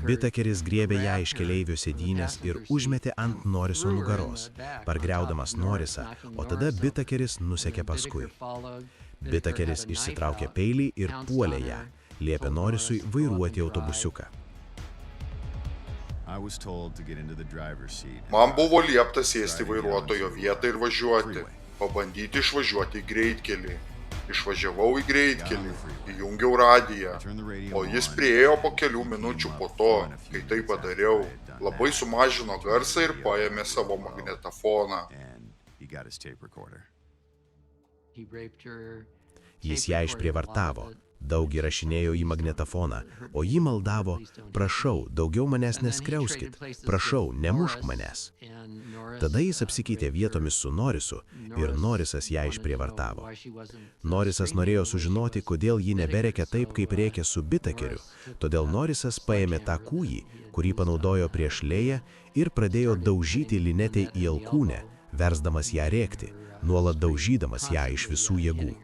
Bitakeris griebė ją iš keleivių sėdynės ir užmetė ant Noriso nugaros, pargriaudamas Norisą, o tada Bitakeris nusekė paskui. Bitakeris išsitraukė peilį ir puolė ją, liepė Norisui vairuoti autobusiuką. Man buvo liepta sėsti vairuotojo vietą ir važiuoti, pabandyti išvažiuoti į greitkelį. Išvažiavau į greitkelį, įjungiau radiją, o jis priėjo po kelių minučių po to, kai tai padariau, labai sumažino garsą ir paėmė savo magnetofoną. Jis ją išprievartavo, daug įrašinėjo į magnetofoną, o ji maldavo, prašau, daugiau manęs neskriauskit, prašau, nemušk manęs. Tada jis apsikeitė vietomis su Norisu ir Norisas ją išprievartavo. Norisas norėjo sužinoti, kodėl ji neberėkia taip, kaip rėkė su Bitakeriu, todėl Norisas paėmė tą kūjį, kurį panaudojo prieš Lėją ir pradėjo daužyti Linetei į alkūnę, versdamas ją rėkti, nuolat daužydamas ją iš visų jėgų.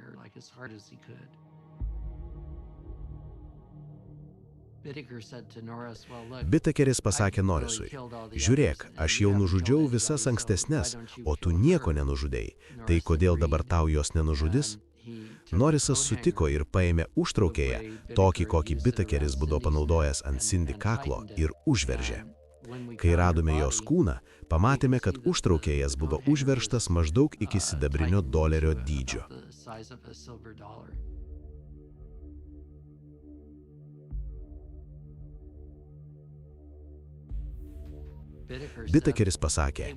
Bitakeris pasakė Norisui, žiūrėk, aš jau nužudžiau visas ankstesnes, o tu nieko nenužudei, tai kodėl dabar tau jos nenužudis? Norisas sutiko ir paėmė užtraukėją, tokį, kokį Bitakeris būdavo panaudojęs ant Cindy kaklo ir užveržė. Kai radome jos kūną, pamatėme, kad užtraukėjas buvo užveržtas maždaug iki sidabrinio dolerio dydžio. Bitakeris pasakė,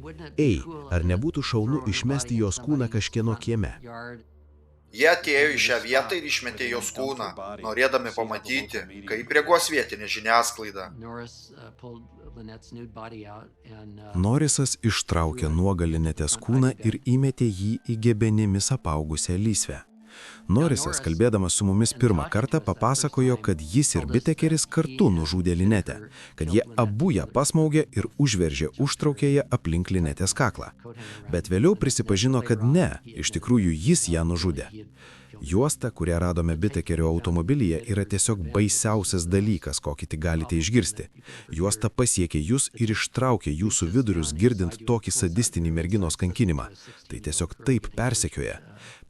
ei, ar nebūtų šaunu išmesti jos kūną kažkieno kieme? Jie atėjo į šią vietą ir išmetė jos kūną, norėdami pamatyti, kaip reaguos vietinė žiniasklaida. Norisas ištraukė nuogą Linetės kūną ir įmetė jį į gebenimis apaugusią lysvę. Norisas, kalbėdamas su mumis pirmą kartą, papasakojo, kad jis ir Bitakeris kartu nužudė Linetę, kad jie abu ją pasmaugė ir užveržė užtraukėją aplink Linetės kaklą. Bet vėliau prisipažino, kad ne, iš tikrųjų jis ją nužudė. Juosta, kurią radome Bitekerio automobilyje, yra tiesiog baisiausias dalykas, kokį tik galite išgirsti. Juosta pasiekia jūs ir ištraukia jūsų vidurius girdint tokį sadistinį merginos kankinimą. Tai tiesiog taip persekioja.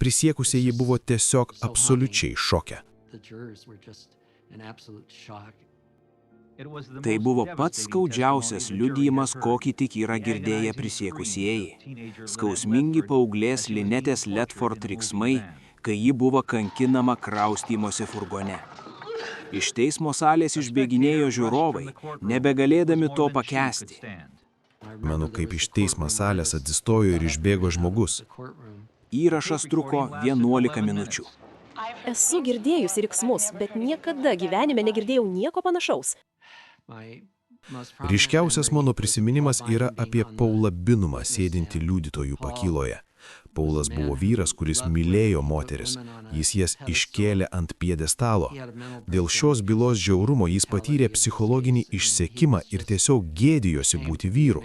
Prisiekusieji buvo tiesiog absoliučiai šoke. Tai buvo pats skaudžiausias liudijimas, kokį tik yra girdėję prisiekusieji. Skausmingi paauglės Linetės Ledford riksmai, kai ji buvo kankinama kraustymosi furgone. Iš teismo salės išbėginėjo žiūrovai, nebegalėdami to pakęsti. Manu, kaip iš teismo salės atsistojo ir išbėgo žmogus. Įrašas truko 11 minučių. Esu girdėjusi riksmus, bet niekada gyvenime negirdėjau nieko panašaus. Ryškiausias mano prisiminimas yra apie Paulą Binumą, sėdintį liudytojų pakyloje. Paulas buvo vyras, kuris mylėjo moteris. Jis jas iškėlė ant pjedestalo. Dėl šios bylos žiaurumo jis patyrė psichologinį išsekimą ir tiesiog gėdijosi būti vyru.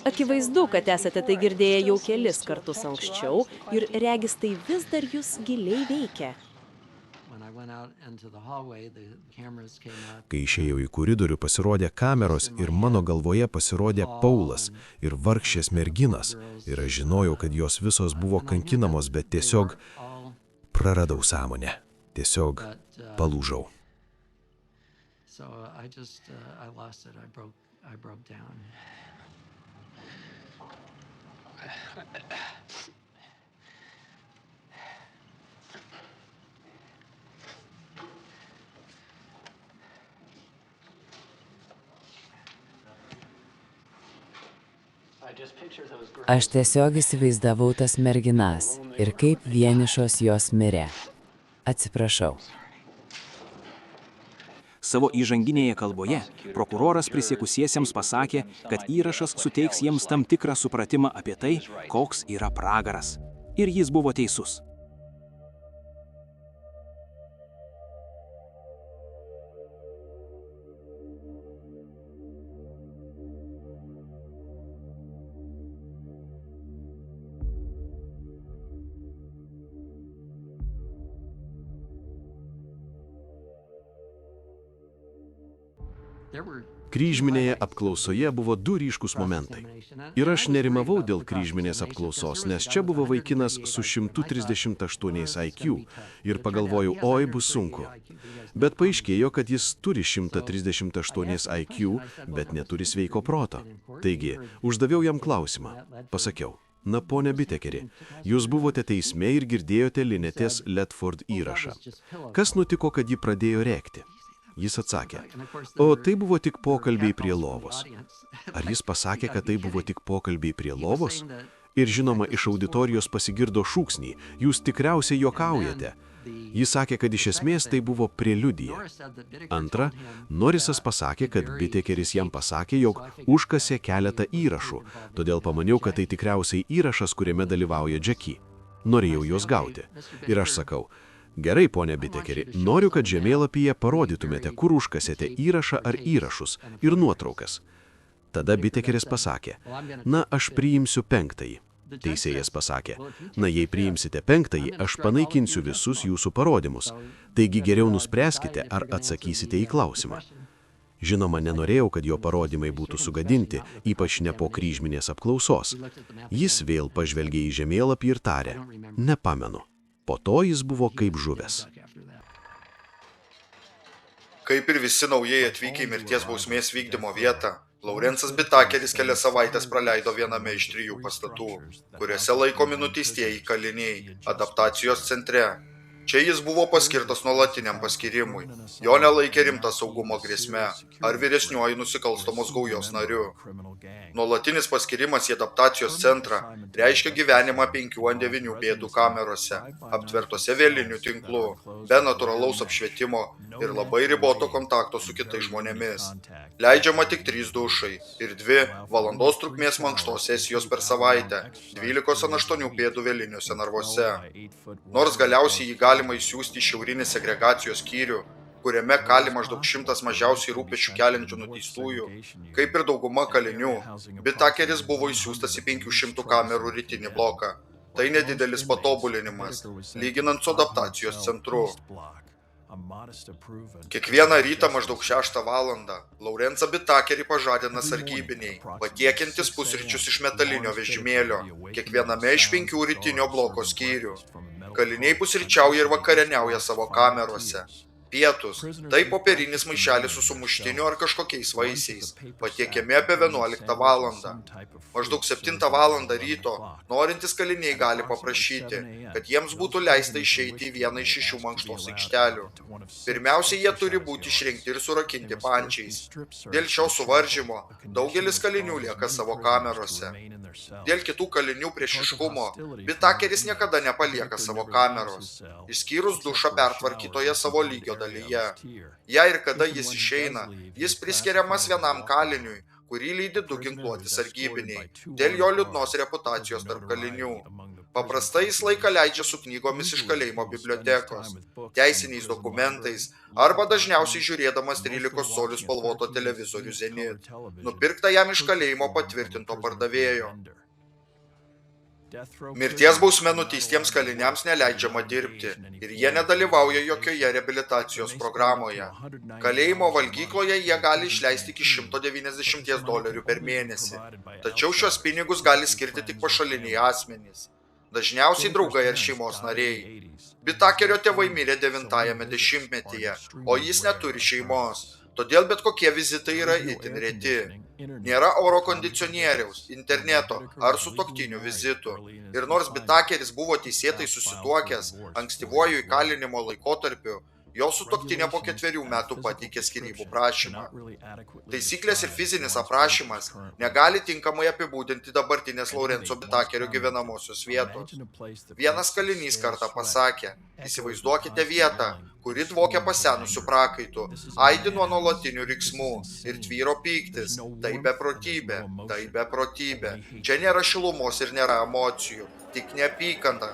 Akivaizdu, kad esate tai girdėję jau kelis kartus anksčiau ir regis tai vis dar jūs giliai veikia. Kai išėjau į koridorių, pasirodė kameros ir mano galvoje pasirodė Paulas ir vargšės merginas. Ir aš žinojau, kad jos visos buvo kankinamos, bet tiesiog praradau sąmonę. Tiesiog palūžau. Aš tiesiog įsivaizdavau tas merginas ir kaip vienišos jos mirė. Atsiprašau. Savo įžanginėje kalboje prokuroras prisiekusiesiems pasakė, kad įrašas suteiks jiems tam tikrą supratimą apie tai, koks yra pragaras. Ir jis buvo teisus. Kryžminėje apklausoje buvo du ryškus momentai. Ir aš nerimavau dėl kryžminės apklausos, nes čia buvo vaikinas su 138 IQ ir pagalvojau, oi, bus sunku. Bet paaiškėjo, kad jis turi 138 IQ, bet neturi sveiko proto. Taigi, uždaviau jam klausimą. Pasakiau, na, pone Bitekeri, jūs buvote teisme ir girdėjote Linetės Ledford įrašą. Kas nutiko, kad ji pradėjo rėkti? Jis atsakė, o tai buvo tik pokalbiai prie lovos. Ar jis pasakė, kad tai buvo tik pokalbiai prie lovos? Ir žinoma, iš auditorijos pasigirdo šūksnį, jūs tikriausiai juokaujate. Jis sakė, kad iš esmės tai buvo preliudija. Antra, Norrisas pasakė, kad Bitekeris jam pasakė, jog užkasė keletą įrašų, todėl pamaniau, kad tai tikriausiai įrašas, kuriame dalyvauja Jackie. Norėjau juos gauti. Ir aš sakau, gerai, ponia Bitekeri, noriu, kad žemėlapyje parodytumėte, kur užkasėte įrašą ar įrašus ir nuotraukas. Tada Bitekeris pasakė, na, aš priimsiu 5. Teisėjas pasakė, na, jei priimsite 5, aš panaikinsiu visus jūsų parodymus. Taigi geriau nuspręskite, ar atsakysite į klausimą. Žinoma, nenorėjau, kad jo parodymai būtų sugadinti, ypač ne po kryžminės apklausos. Jis vėl pažvelgė į žemėlapį ir tarė, nepamenu. Po to jis buvo kaip žuvęs. Kaip ir visi naujai atvykę į mirties bausmės vykdymo vietą, Laurensas Bitakeris kelias savaitės praleido viename iš 3 pastatų, kuriuose laikomi nuteistieji kaliniai, adaptacijos centre. Čia jis buvo paskirtas nuolatiniam paskyrimui. Jo nelaikė rimta saugumo grėsme ar vyresniuoju nusikalstamos gaujos nariu. Nuolatinis paskyrimas į adaptacijos centrą reiškia gyvenimą 5 ant 9 pėdų kamerose, aptvertose vėlinių tinklų, be natūralaus apšvietimo ir labai riboto kontakto su kitais žmonėmis. Leidžiama tik 3 dušai ir 2 valandos trukmės mankštos sesijos per savaitę, 12 ant 8 pėdų vėliniuose narvuose. Nors galiausiai jį galima įsiųsti į šiaurinį segregacijos skyrių, kuriame kali maždaug 100 mažiausiai rūpesčių keliančių nuteistųjų, kaip ir dauguma kalinių, Bitakeris buvo išsiųstas į 500 kamerų rytinį bloką. Tai nedidelis patobulinimas, lyginant su adaptacijos centru. Kiekvieną rytą maždaug 6 valandą Laurensą Bitakerį pažadina sargybiniai, patiekiantis pusryčius iš metalinio vežimėlio, kiekviename iš 5 rytinio bloko skyrių. Kaliniai pusryčiauja ir vakarieniauja savo kamerose. Pietus – tai popierinis maišelis su sumuštiniu ar kažkokiais vaisiais, patiekiami apie 11 valandą. Maždaug 7 valandą ryto norintys kaliniai gali paprašyti, kad jiems būtų leista išeiti į vieną iš 6 mankštos aikštelių. Pirmiausia, jie turi būti išrinkti ir surakinti pančiais. Dėl šio suvaržymo daugelis kalinių lieka savo kamerose. Dėl kitų kalinių priešiškumo Bitakeris niekada nepalieka savo kameros, išskyrus dušą pertvarkytoje savo lygio dalyje. Jei ir kada jis išeina, jis priskiriamas vienam kaliniui, kurį lydi 2 ginkluoti sargybiniai, dėl jo liūdnos reputacijos tarp kalinių. Paprastai jis laiką leidžia su knygomis iš kalėjimo bibliotekos, teisiniais dokumentais arba dažniausiai žiūrėdamas 13 colių spalvoto televizorių Zenit, nupirktą jam iš kalėjimo patvirtinto pardavėjo. Mirties bausme nuteistiems kaliniams neleidžiama dirbti ir jie nedalyvauja jokioje reabilitacijos programoje. Kalėjimo valgykloje jie gali išleisti iki $190 per mėnesį, tačiau šios pinigus gali skirti tik pašaliniai asmenys. Dažniausiai draugai ar šeimos nariai. Bitakerio tėvai mirė 9-ajame dešimtmetyje, o jis neturi šeimos, todėl bet kokie vizitai yra itin reti. Nėra oro kondicionieriaus, interneto ar sutuoktinių vizitų. Ir nors Bitakeris buvo teisėtai susituokęs ankstyvuoju įkalinimo laikotarpiu, jo sutuoktinė po 4 metų pateikė skyrybų prašymą. Taisyklės ir fizinis aprašymas negali tinkamai apibūdinti dabartinės Laurenso Bitakerio gyvenamosios vietos. Vienas kalinys kartą pasakė, įsivaizduokite vietą, kuri dvokia pasenusių prakaitų, aidi nuo nuolatinių riksmų ir tvyro pyktis, tai beprotybė, tai beprotybė. Čia nėra šilumos ir nėra emocijų, tik neapykanta.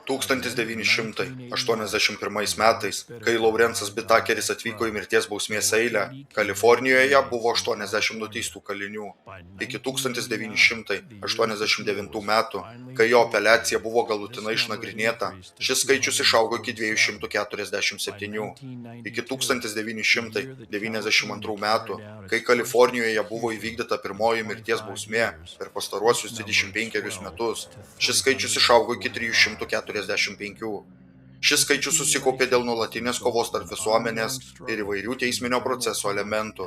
1981 metais, kai Laurensas Bitakeris atvyko į mirties bausmės eilę, Kalifornijoje buvo 80 nuteistų kalinių. Iki 1989 metų, kai jo apeliacija buvo galutinai išnagrinėta, šis skaičius išaugo iki 247. Iki 1992 metų, kai Kalifornijoje buvo įvykdyta pirmoji mirties bausmė per pastaruosius 25 metus, šis skaičius išaugo iki 345. Šis skaičius susikaupė dėl nuolatinės kovos tarp visuomenės ir įvairių teisminio proceso elementų.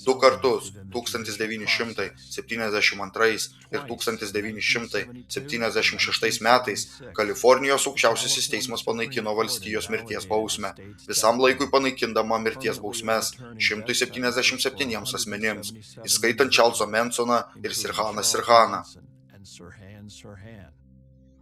2 kartus, 1972 ir 1976 metais, Kalifornijos aukščiausiasis teismas panaikino valstijos mirties bausmę, visam laikui panaikindama mirties bausmes 177 asmenims, įskaitant Čarlzą Mansoną ir Sirhaną Sirhaną.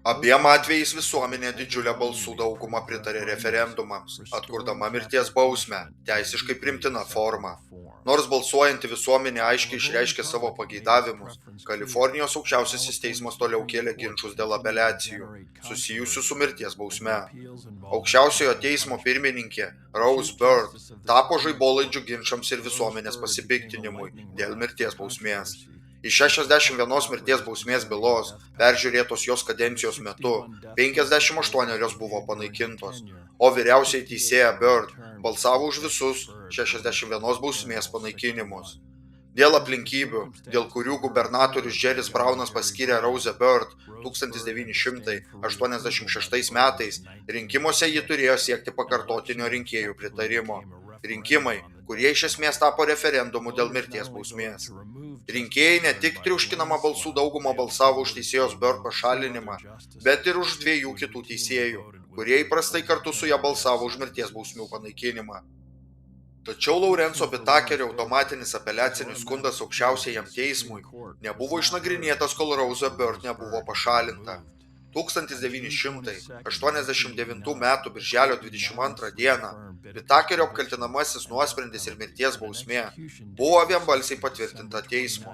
Abiem atvejais visuomenė didžiulę balsų daugumą pritarė referendumams, atkurdama mirties bausmę, teisiškai priimtina forma. Nors balsuojanti visuomenė aiškiai išreiškė savo pageidavimus, Kalifornijos aukščiausiasis teismas toliau kėlė ginčus dėl apeliacijų, susijusių su mirties bausme. Aukščiausiojo teismo pirmininkė Rose Bird tapo žaibolaidžiu ginčams ir visuomenės pasipiktinimui dėl mirties bausmės. Iš 61 mirties bausmės bylos, peržiūrėtos jos kadencijos metu, 58 buvo panaikintos, o vyriausiai teisėja Bird balsavo už visus 61 bausmės panaikinimus. Dėl aplinkybių, dėl kurių gubernatorius Jerry's Brownas paskyrė Rose Bird 1986 metais, rinkimuose ji turėjo siekti pakartotinio rinkėjų pritarimo. Rinkimai, kurie iš esmės tapo referendumu dėl mirties bausmės. Rinkėjai ne tik triuškinama balsų daugumą balsavo už teisėjos Bird pašalinimą, bet ir už 2 kitų teisėjų, kurie įprastai kartu su ją balsavo už mirties bausmių panaikinimą. Tačiau Laurenso Bitakerio automatinis apeliacinis skundas aukščiausiajam teismui nebuvo išnagrinėtas, kol Rose Bird nebuvo pašalinta. 1989 m. birželio 22 dieną Bitakerio apkaltinamasis nuosprendis ir mirties bausmė buvo vienbalsiai patvirtinta teismo.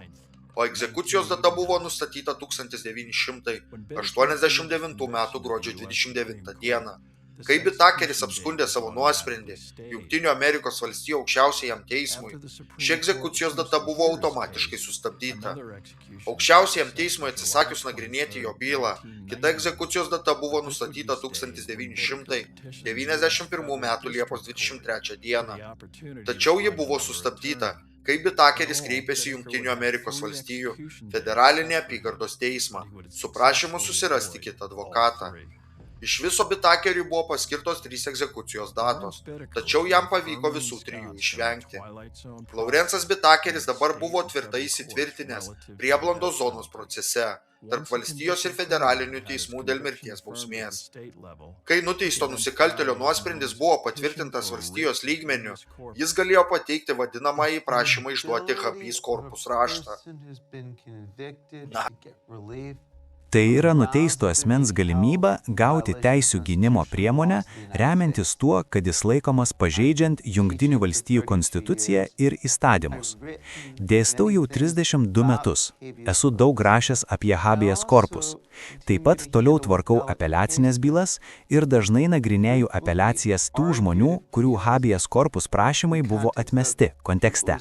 o egzekucijos data buvo nustatyta 1989 m. gruodžio 29 d. Kai Bitakeris apskundė savo nuosprendį Jungtinių Amerikos valstijų aukščiausiajam teismui, ši egzekucijos data buvo automatiškai sustabdyta. Aukščiausiajam teismui atsisakius nagrinėti jo bylą, kita egzekucijos data buvo nustatyta 1991 m. Liepos 23 d. Tačiau ji buvo sustabdyta, kai Bitakeris kreipėsi į Jungtinių Amerikos valstijų federalinį apygardos teismą su prašymu susirasti kitą advokatą. Iš viso Bitakeriui buvo paskirtos 3 egzekucijos datos, tačiau jam pavyko visų 3 išvengti. Laurensas Bitakeris dabar buvo tvirtai įsitvirtinęs prieblandos zonos procese tarp valstijos ir federalinių teismų dėl mirties bausmės. Kai nuteisto nusikaltėlio nuosprendis buvo patvirtintas valstijos lygmeniu, jis galėjo pateikti vadinamąjį prašymą išduoti habeas corpus raštą. Tai yra nuteisto asmens galimybė gauti teisių gynimo priemonę, remiantis tuo, kad jis laikomas pažeidžiant Jungtinių valstijų konstituciją ir įstatymus. Dėstau jau 32 metus. Esu daug rašęs apie habeas corpus. Taip pat toliau tvarkau apeliacinės bylas ir dažnai nagrinėju apeliacijas tų žmonių, kurių habeas corpus prašymai buvo atmesti kontekste.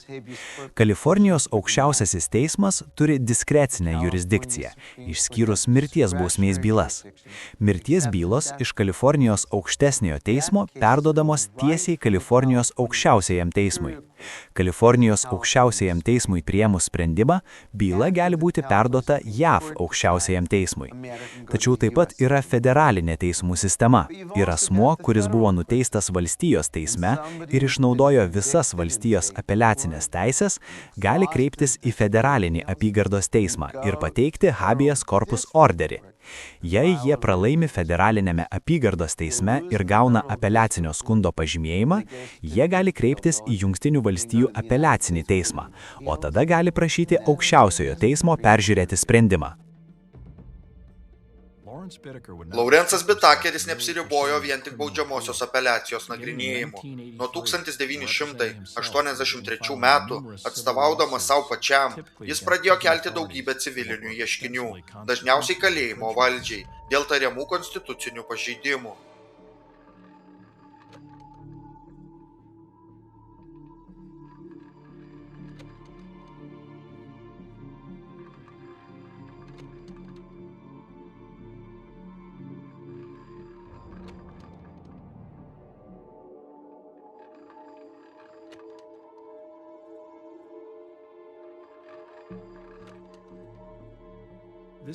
Kalifornijos aukščiausiasis teismas turi diskrecinę jurisdikciją, išskyrus mirties bausmės bylas. Mirties bylos iš Kalifornijos aukštesniojo teismo perduodamos tiesiai Kalifornijos aukščiausiajam teismui. Kalifornijos aukščiausiajam teismui priėmus sprendimą, byla gali būti perduota JAV aukščiausiajam teismui. Tačiau taip pat yra federalinė teismų sistema ir asmuo, kuris buvo nuteistas valstijos teisme ir išnaudojo visas valstijos apeliacinės teisės, gali kreiptis į federalinį apygardos teismą ir pateikti habeas corpus orderį. Jei jie pralaimi federalinėme apygardos teisme ir gauna apeliacinio skundo pažymėjimą, jie gali kreiptis į Jungtinių valstijų apeliacinį teismą, o tada gali prašyti aukščiausiojo teismo peržiūrėti sprendimą. Laurensas Bitakeris neapsiribojo vien tik baudžiamosios apeliacijos nagrinėjimu. Nuo 1983 metų, atstovaudamas savo pačiam, jis pradėjo kelti daugybę civilinių ieškinių, dažniausiai kalėjimo valdžiai, dėl tariamų konstitucinių pažeidimų.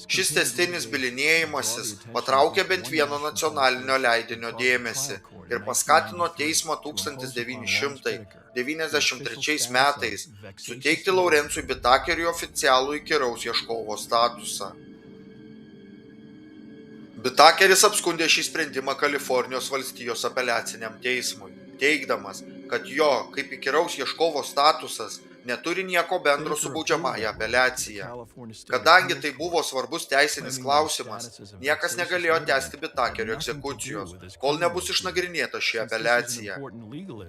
Šis tęstinis bylinėjimasis patraukė bent vieno nacionalinio leidinio dėmesį ir paskatino teismą 1993 metais suteikti Laurensui Bitakeriui oficialų įkyraus ieškovo statusą. Bitakeris apskundė šį sprendimą Kalifornijos valstijos apeliaciniam teismui, teigdamas, kad jo kaip įkyraus ieškovo statusas neturi nieko bendro su baudžiamąja apeliacija. Kadangi tai buvo svarbus teisinis klausimas, niekas negalėjo tęsti Bitakerio egzekucijos, kol nebus išnagrinėta ši apeliacija.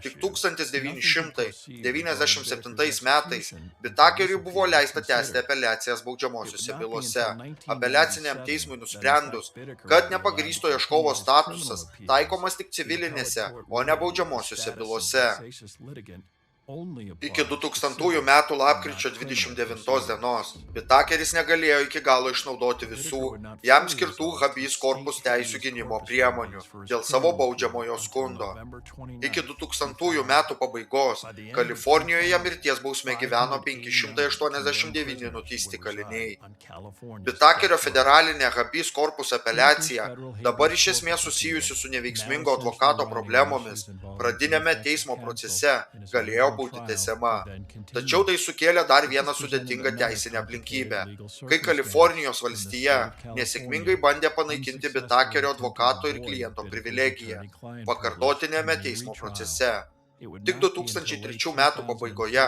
Tik 1997 metais Bitakeriui buvo leista tęsti apeliacijas baudžiamosiose bylose, apeliaciniam teismui nusprendus, kad nepagrįsto ieškovo statusas taikomas tik civilinėse, o ne baudžiamosiose bylose. Iki 2000 metų lapkričio 29 dienos Bitakeris negalėjo iki galo išnaudoti visų jam skirtų habeas corpus teisių gynimo priemonių dėl savo baudžiamojo skundo. Iki 2000 metų pabaigos Kalifornijoje mirties bausme gyveno 589 nuteisti kaliniai. Bitakerio federalinė habeas corpus apeliacija dabar iš esmės susijusi su neveiksmingo advokato problemomis pradiniame teismo procese galėjo būti tęsiama. Tačiau tai sukėlė dar vieną sudėtingą teisinę aplinkybę, kai Kalifornijos valstija nesėkmingai bandė panaikinti Bitakerio advokato ir kliento privilegiją pakartotinėme teismo procese. Tik 2003 metų pabaigoje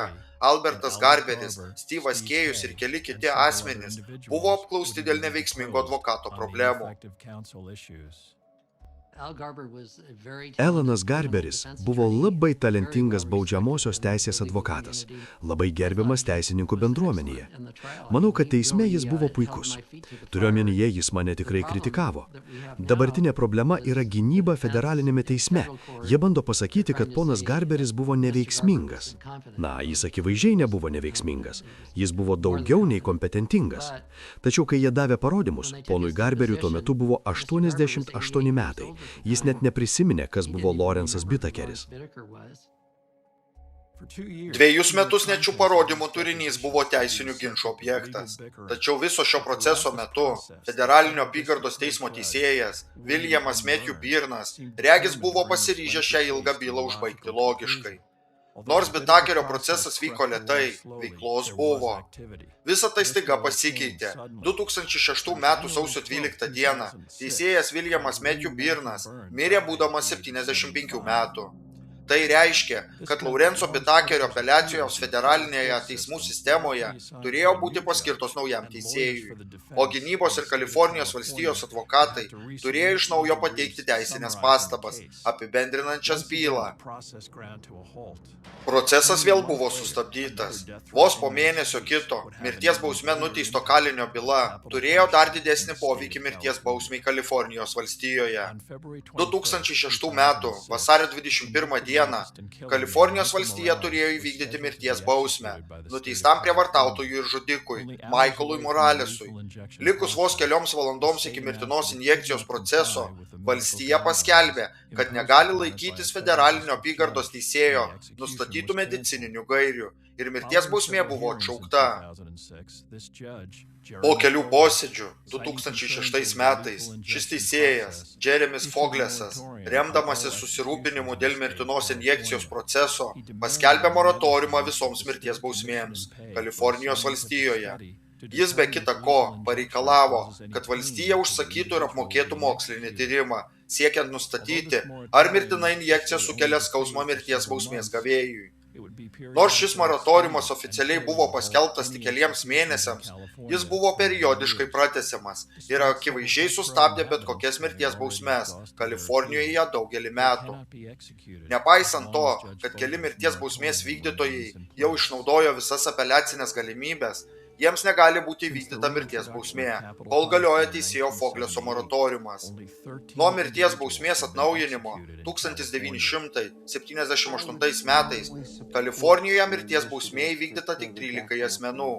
Albertas Garberis, Steve'as Kėjus ir keli kiti asmenys buvo apklausti dėl neveiksmingo advokato problemų. Elanas Garberis buvo labai talentingas baudžiamosios teisės advokatas, labai gerbiamas teisininkų bendruomenėje. Manau, kad teisme jis buvo puikus. Turiuomenyje jis mane tikrai kritikavo. Dabartinė problema yra gynyba federalinėme teisme. Jie bando pasakyti, kad ponas Garberis buvo neveiksmingas. Na, jis akivaizdžiai nebuvo neveiksmingas. Jis buvo daugiau nei kompetentingas. Tačiau, kai jie davė parodymus, ponui Garberiui tuo metu buvo 88 metai. Jis net neprisiminė, kas buvo Lorenzas Bitakeris. 2 metus net šių parodymų turinys buvo teisinių ginčų objektas. Tačiau viso šio proceso metu federalinio apygardos teismo teisėjas Williamas Matthew Byrnas regis buvo pasiryžęs šią ilgą bylą užbaigti logiškai. Nors Bitakerio procesas vyko lėtai, veiklos buvo. Visa tai staiga pasikeitė. 2006 metų sausio 12 dieną teisėjas Williamas Matthew Byrnas mirė būdamas 75 metų. Tai reiškia, kad Laurenco Bitakerio apeliacijos federalinėje teismų sistemoje turėjo būti paskirtos naujam teisėjui, o gynybos ir Kalifornijos valstijos advokatai turėjo iš naujo pateikti teisinės pastabas, apibendrinančias bylą. Procesas vėl buvo sustabdytas. Vos po mėnesio kito mirties bausme nuteisto kalinio byla turėjo dar didesnį poveikį mirties bausmei Kalifornijos valstijoje. 2006 metų vasario 21 dieną Kalifornijos valstija turėjo įvykdyti mirties bausmę nuteistam prievartautojui ir žudikui Michaelui Moralesui. Likus vos kelioms valandoms iki mirtinos injekcijos proceso, valstija paskelbė, kad negali laikytis federalinio apygardos teisėjo nustatytų medicininių gairių ir mirties bausmė buvo atšaukta. Po kelių posėdžių 2006 metais šis teisėjas, Jeremis Foglesas, remdamasis susirūpinimu dėl mirtinos injekcijos proceso, paskelbė moratoriumą visoms mirties bausmėms Kalifornijos valstijoje. Jis be kita ko pareikalavo, kad valstija užsakytų ir apmokėtų mokslinį tyrimą, siekiant nustatyti, ar mirtina injekcija sukelia skausmą mirties bausmės gavėjui. Nors šis moratoriumas oficialiai buvo paskelbtas tik keliems mėnesiams, jis buvo periodiškai pratęsiamas ir akivaizdžiai sustabdė bet kokias mirties bausmes Kalifornijoje daugelį metų. Nepaisant to, kad keli mirties bausmės vykdytojai jau išnaudojo visas apeliacinės galimybės, jiems negali būti įvykdyta mirties bausmė, kol galioja teisėjo Fogleso moratoriumas. Nuo mirties bausmės atnaujinimo 1978 metais Kalifornijoje mirties bausmė įvykdyta tik 13 asmenų.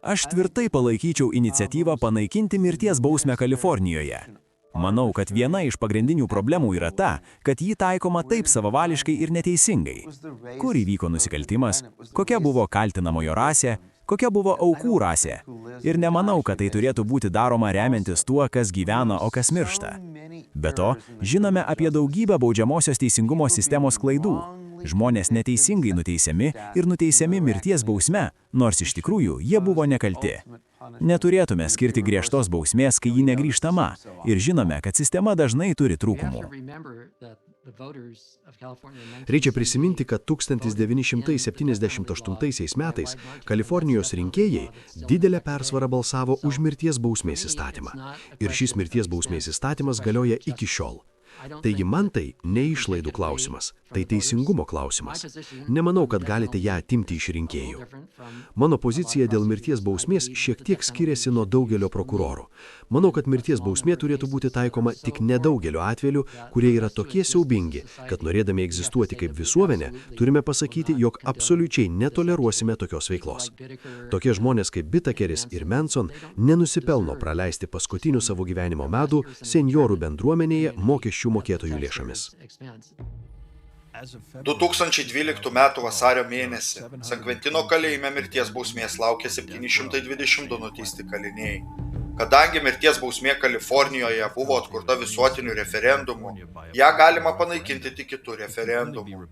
Aš tvirtai palaikyčiau iniciatyvą panaikinti mirties bausmę Kalifornijoje. Manau, kad viena iš pagrindinių problemų yra ta, kad ji taikoma taip savavališkai ir neteisingai. Kur įvyko nusikaltimas, kokia buvo kaltinamojo rasė, kokia buvo aukų rasė. Ir nemanau, kad tai turėtų būti daroma remiantis tuo, kas gyvena, o kas miršta. Be to, žinome apie daugybę baudžiamosios teisingumo sistemos klaidų. Žmonės neteisingai nuteisiami ir nuteisiami mirties bausme, nors iš tikrųjų jie buvo nekalti. Neturėtume skirti griežtos bausmės, kai ji negrįžtama, ir žinome, kad sistema dažnai turi trūkumų. Reikia prisiminti, kad 1978 metais Kalifornijos rinkėjai didelę persvarą balsavo už mirties bausmės įstatymą. Ir šis mirties bausmės įstatymas galioja iki šiol. Taigi man tai ne išlaidų klausimas, tai teisingumo klausimas. Nemanau, kad galite ją atimti iš rinkėjų. Mano pozicija dėl mirties bausmės šiek tiek skiriasi nuo daugelio prokurorų. Manau, kad mirties bausmė turėtų būti taikoma tik nedaugelio atvejų, kurie yra tokie siaubingi, kad norėdami egzistuoti kaip visuomenė, turime pasakyti, jog absoliučiai netoleruosime tokios veiklos. Tokie žmonės kaip Bitakeris ir Manson nenusipelno praleisti paskutinių savo gyvenimo metų senjorų bendruomenėje mokesčių mokėtojų lėšomis. 2012 metų vasario mėnesį San Kventino kalėjime mirties bausmės laukė 722 nuteisti kaliniai. Kadangi mirties bausmė Kalifornijoje buvo atkurta visuotiniu referendumu, ją galima panaikinti tik kitų referendumų.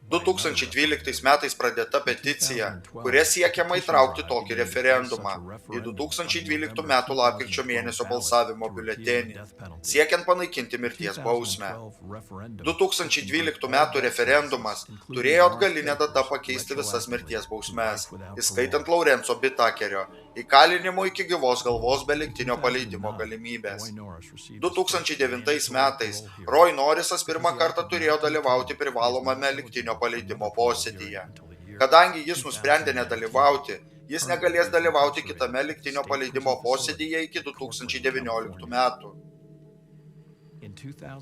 2012 metais pradėta peticija, kuria siekiama įtraukti tokį referendumą į 2012 metų lapkričio mėnesio balsavimo biuletenį, siekiant panaikinti mirties bausmę. 2012 metų referendumas turėjo atgalinę datą pakeisti visas mirties bausmes, įskaitant Laurenco Bitakerio įkalinimu iki gyvos galvos be lygtinio paleidimo galimybės. 2009 metais Roy Norrisas pirmą kartą turėjo dalyvauti privalomame lygtinio paleidimo posėdyje. Kadangi jis nusprendė nedalyvauti, jis negalės dalyvauti kitame lygtinio paleidimo posėdyje iki 2019 metų.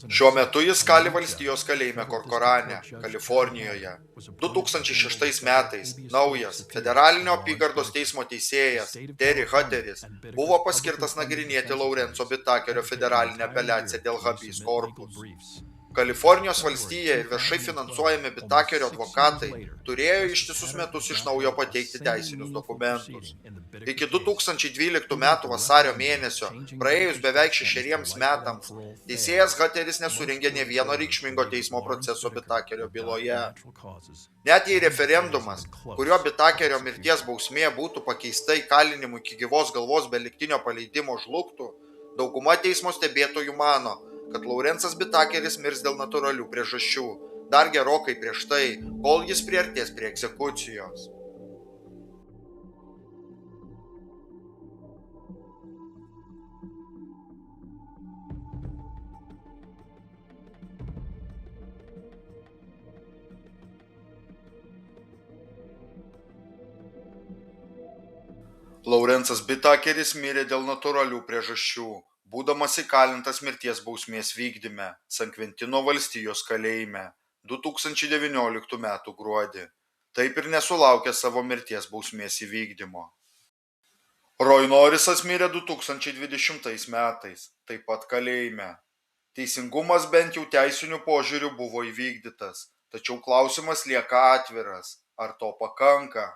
Šiuo metu jis kali valstijos kalėjime Korkorane, Kalifornijoje. 2006 metais naujas federalinio apygardos teismo teisėjas Terry Hutteris buvo paskirtas nagrinėti Laurenco Bitakerio federalinę apeliaciją dėl habeas corpus. Kalifornijos valstija ir viešai finansuojami Bitakerio advokatai turėjo ištisus metus iš naujo pateikti teisinius dokumentus. Iki 2012 metų vasario mėnesio, praėjus beveik 6 metams, teisėjas Hutteris nesurengė nė vieno reikšmingo teismo proceso Bitakerio byloje. Net jei referendumas, kurio Bitakerio mirties bausmė būtų pakeista įkalinimu iki gyvos galvos be lygtinio paleidimo žlugtų, dauguma teismo stebėtojų mano, kad Laurensas Bitakeris mirs dėl natūralių priežasčių, dar gerokai prieš tai, kol jis priartės prie egzekucijos. Laurensas Bitakeris mirė dėl natūralių priežasčių, būdamas įkalintas mirties bausmės vykdyme San Kventino valstijos kalėjime 2019 m. gruodį, taip ir nesulaukė savo mirties bausmės įvykdymo. Roy Norrisas mirė 2020 metais, taip pat kalėjime. Teisingumas bent jau teisiniu požiūriu buvo įvykdytas, tačiau klausimas lieka atviras, ar to pakanka?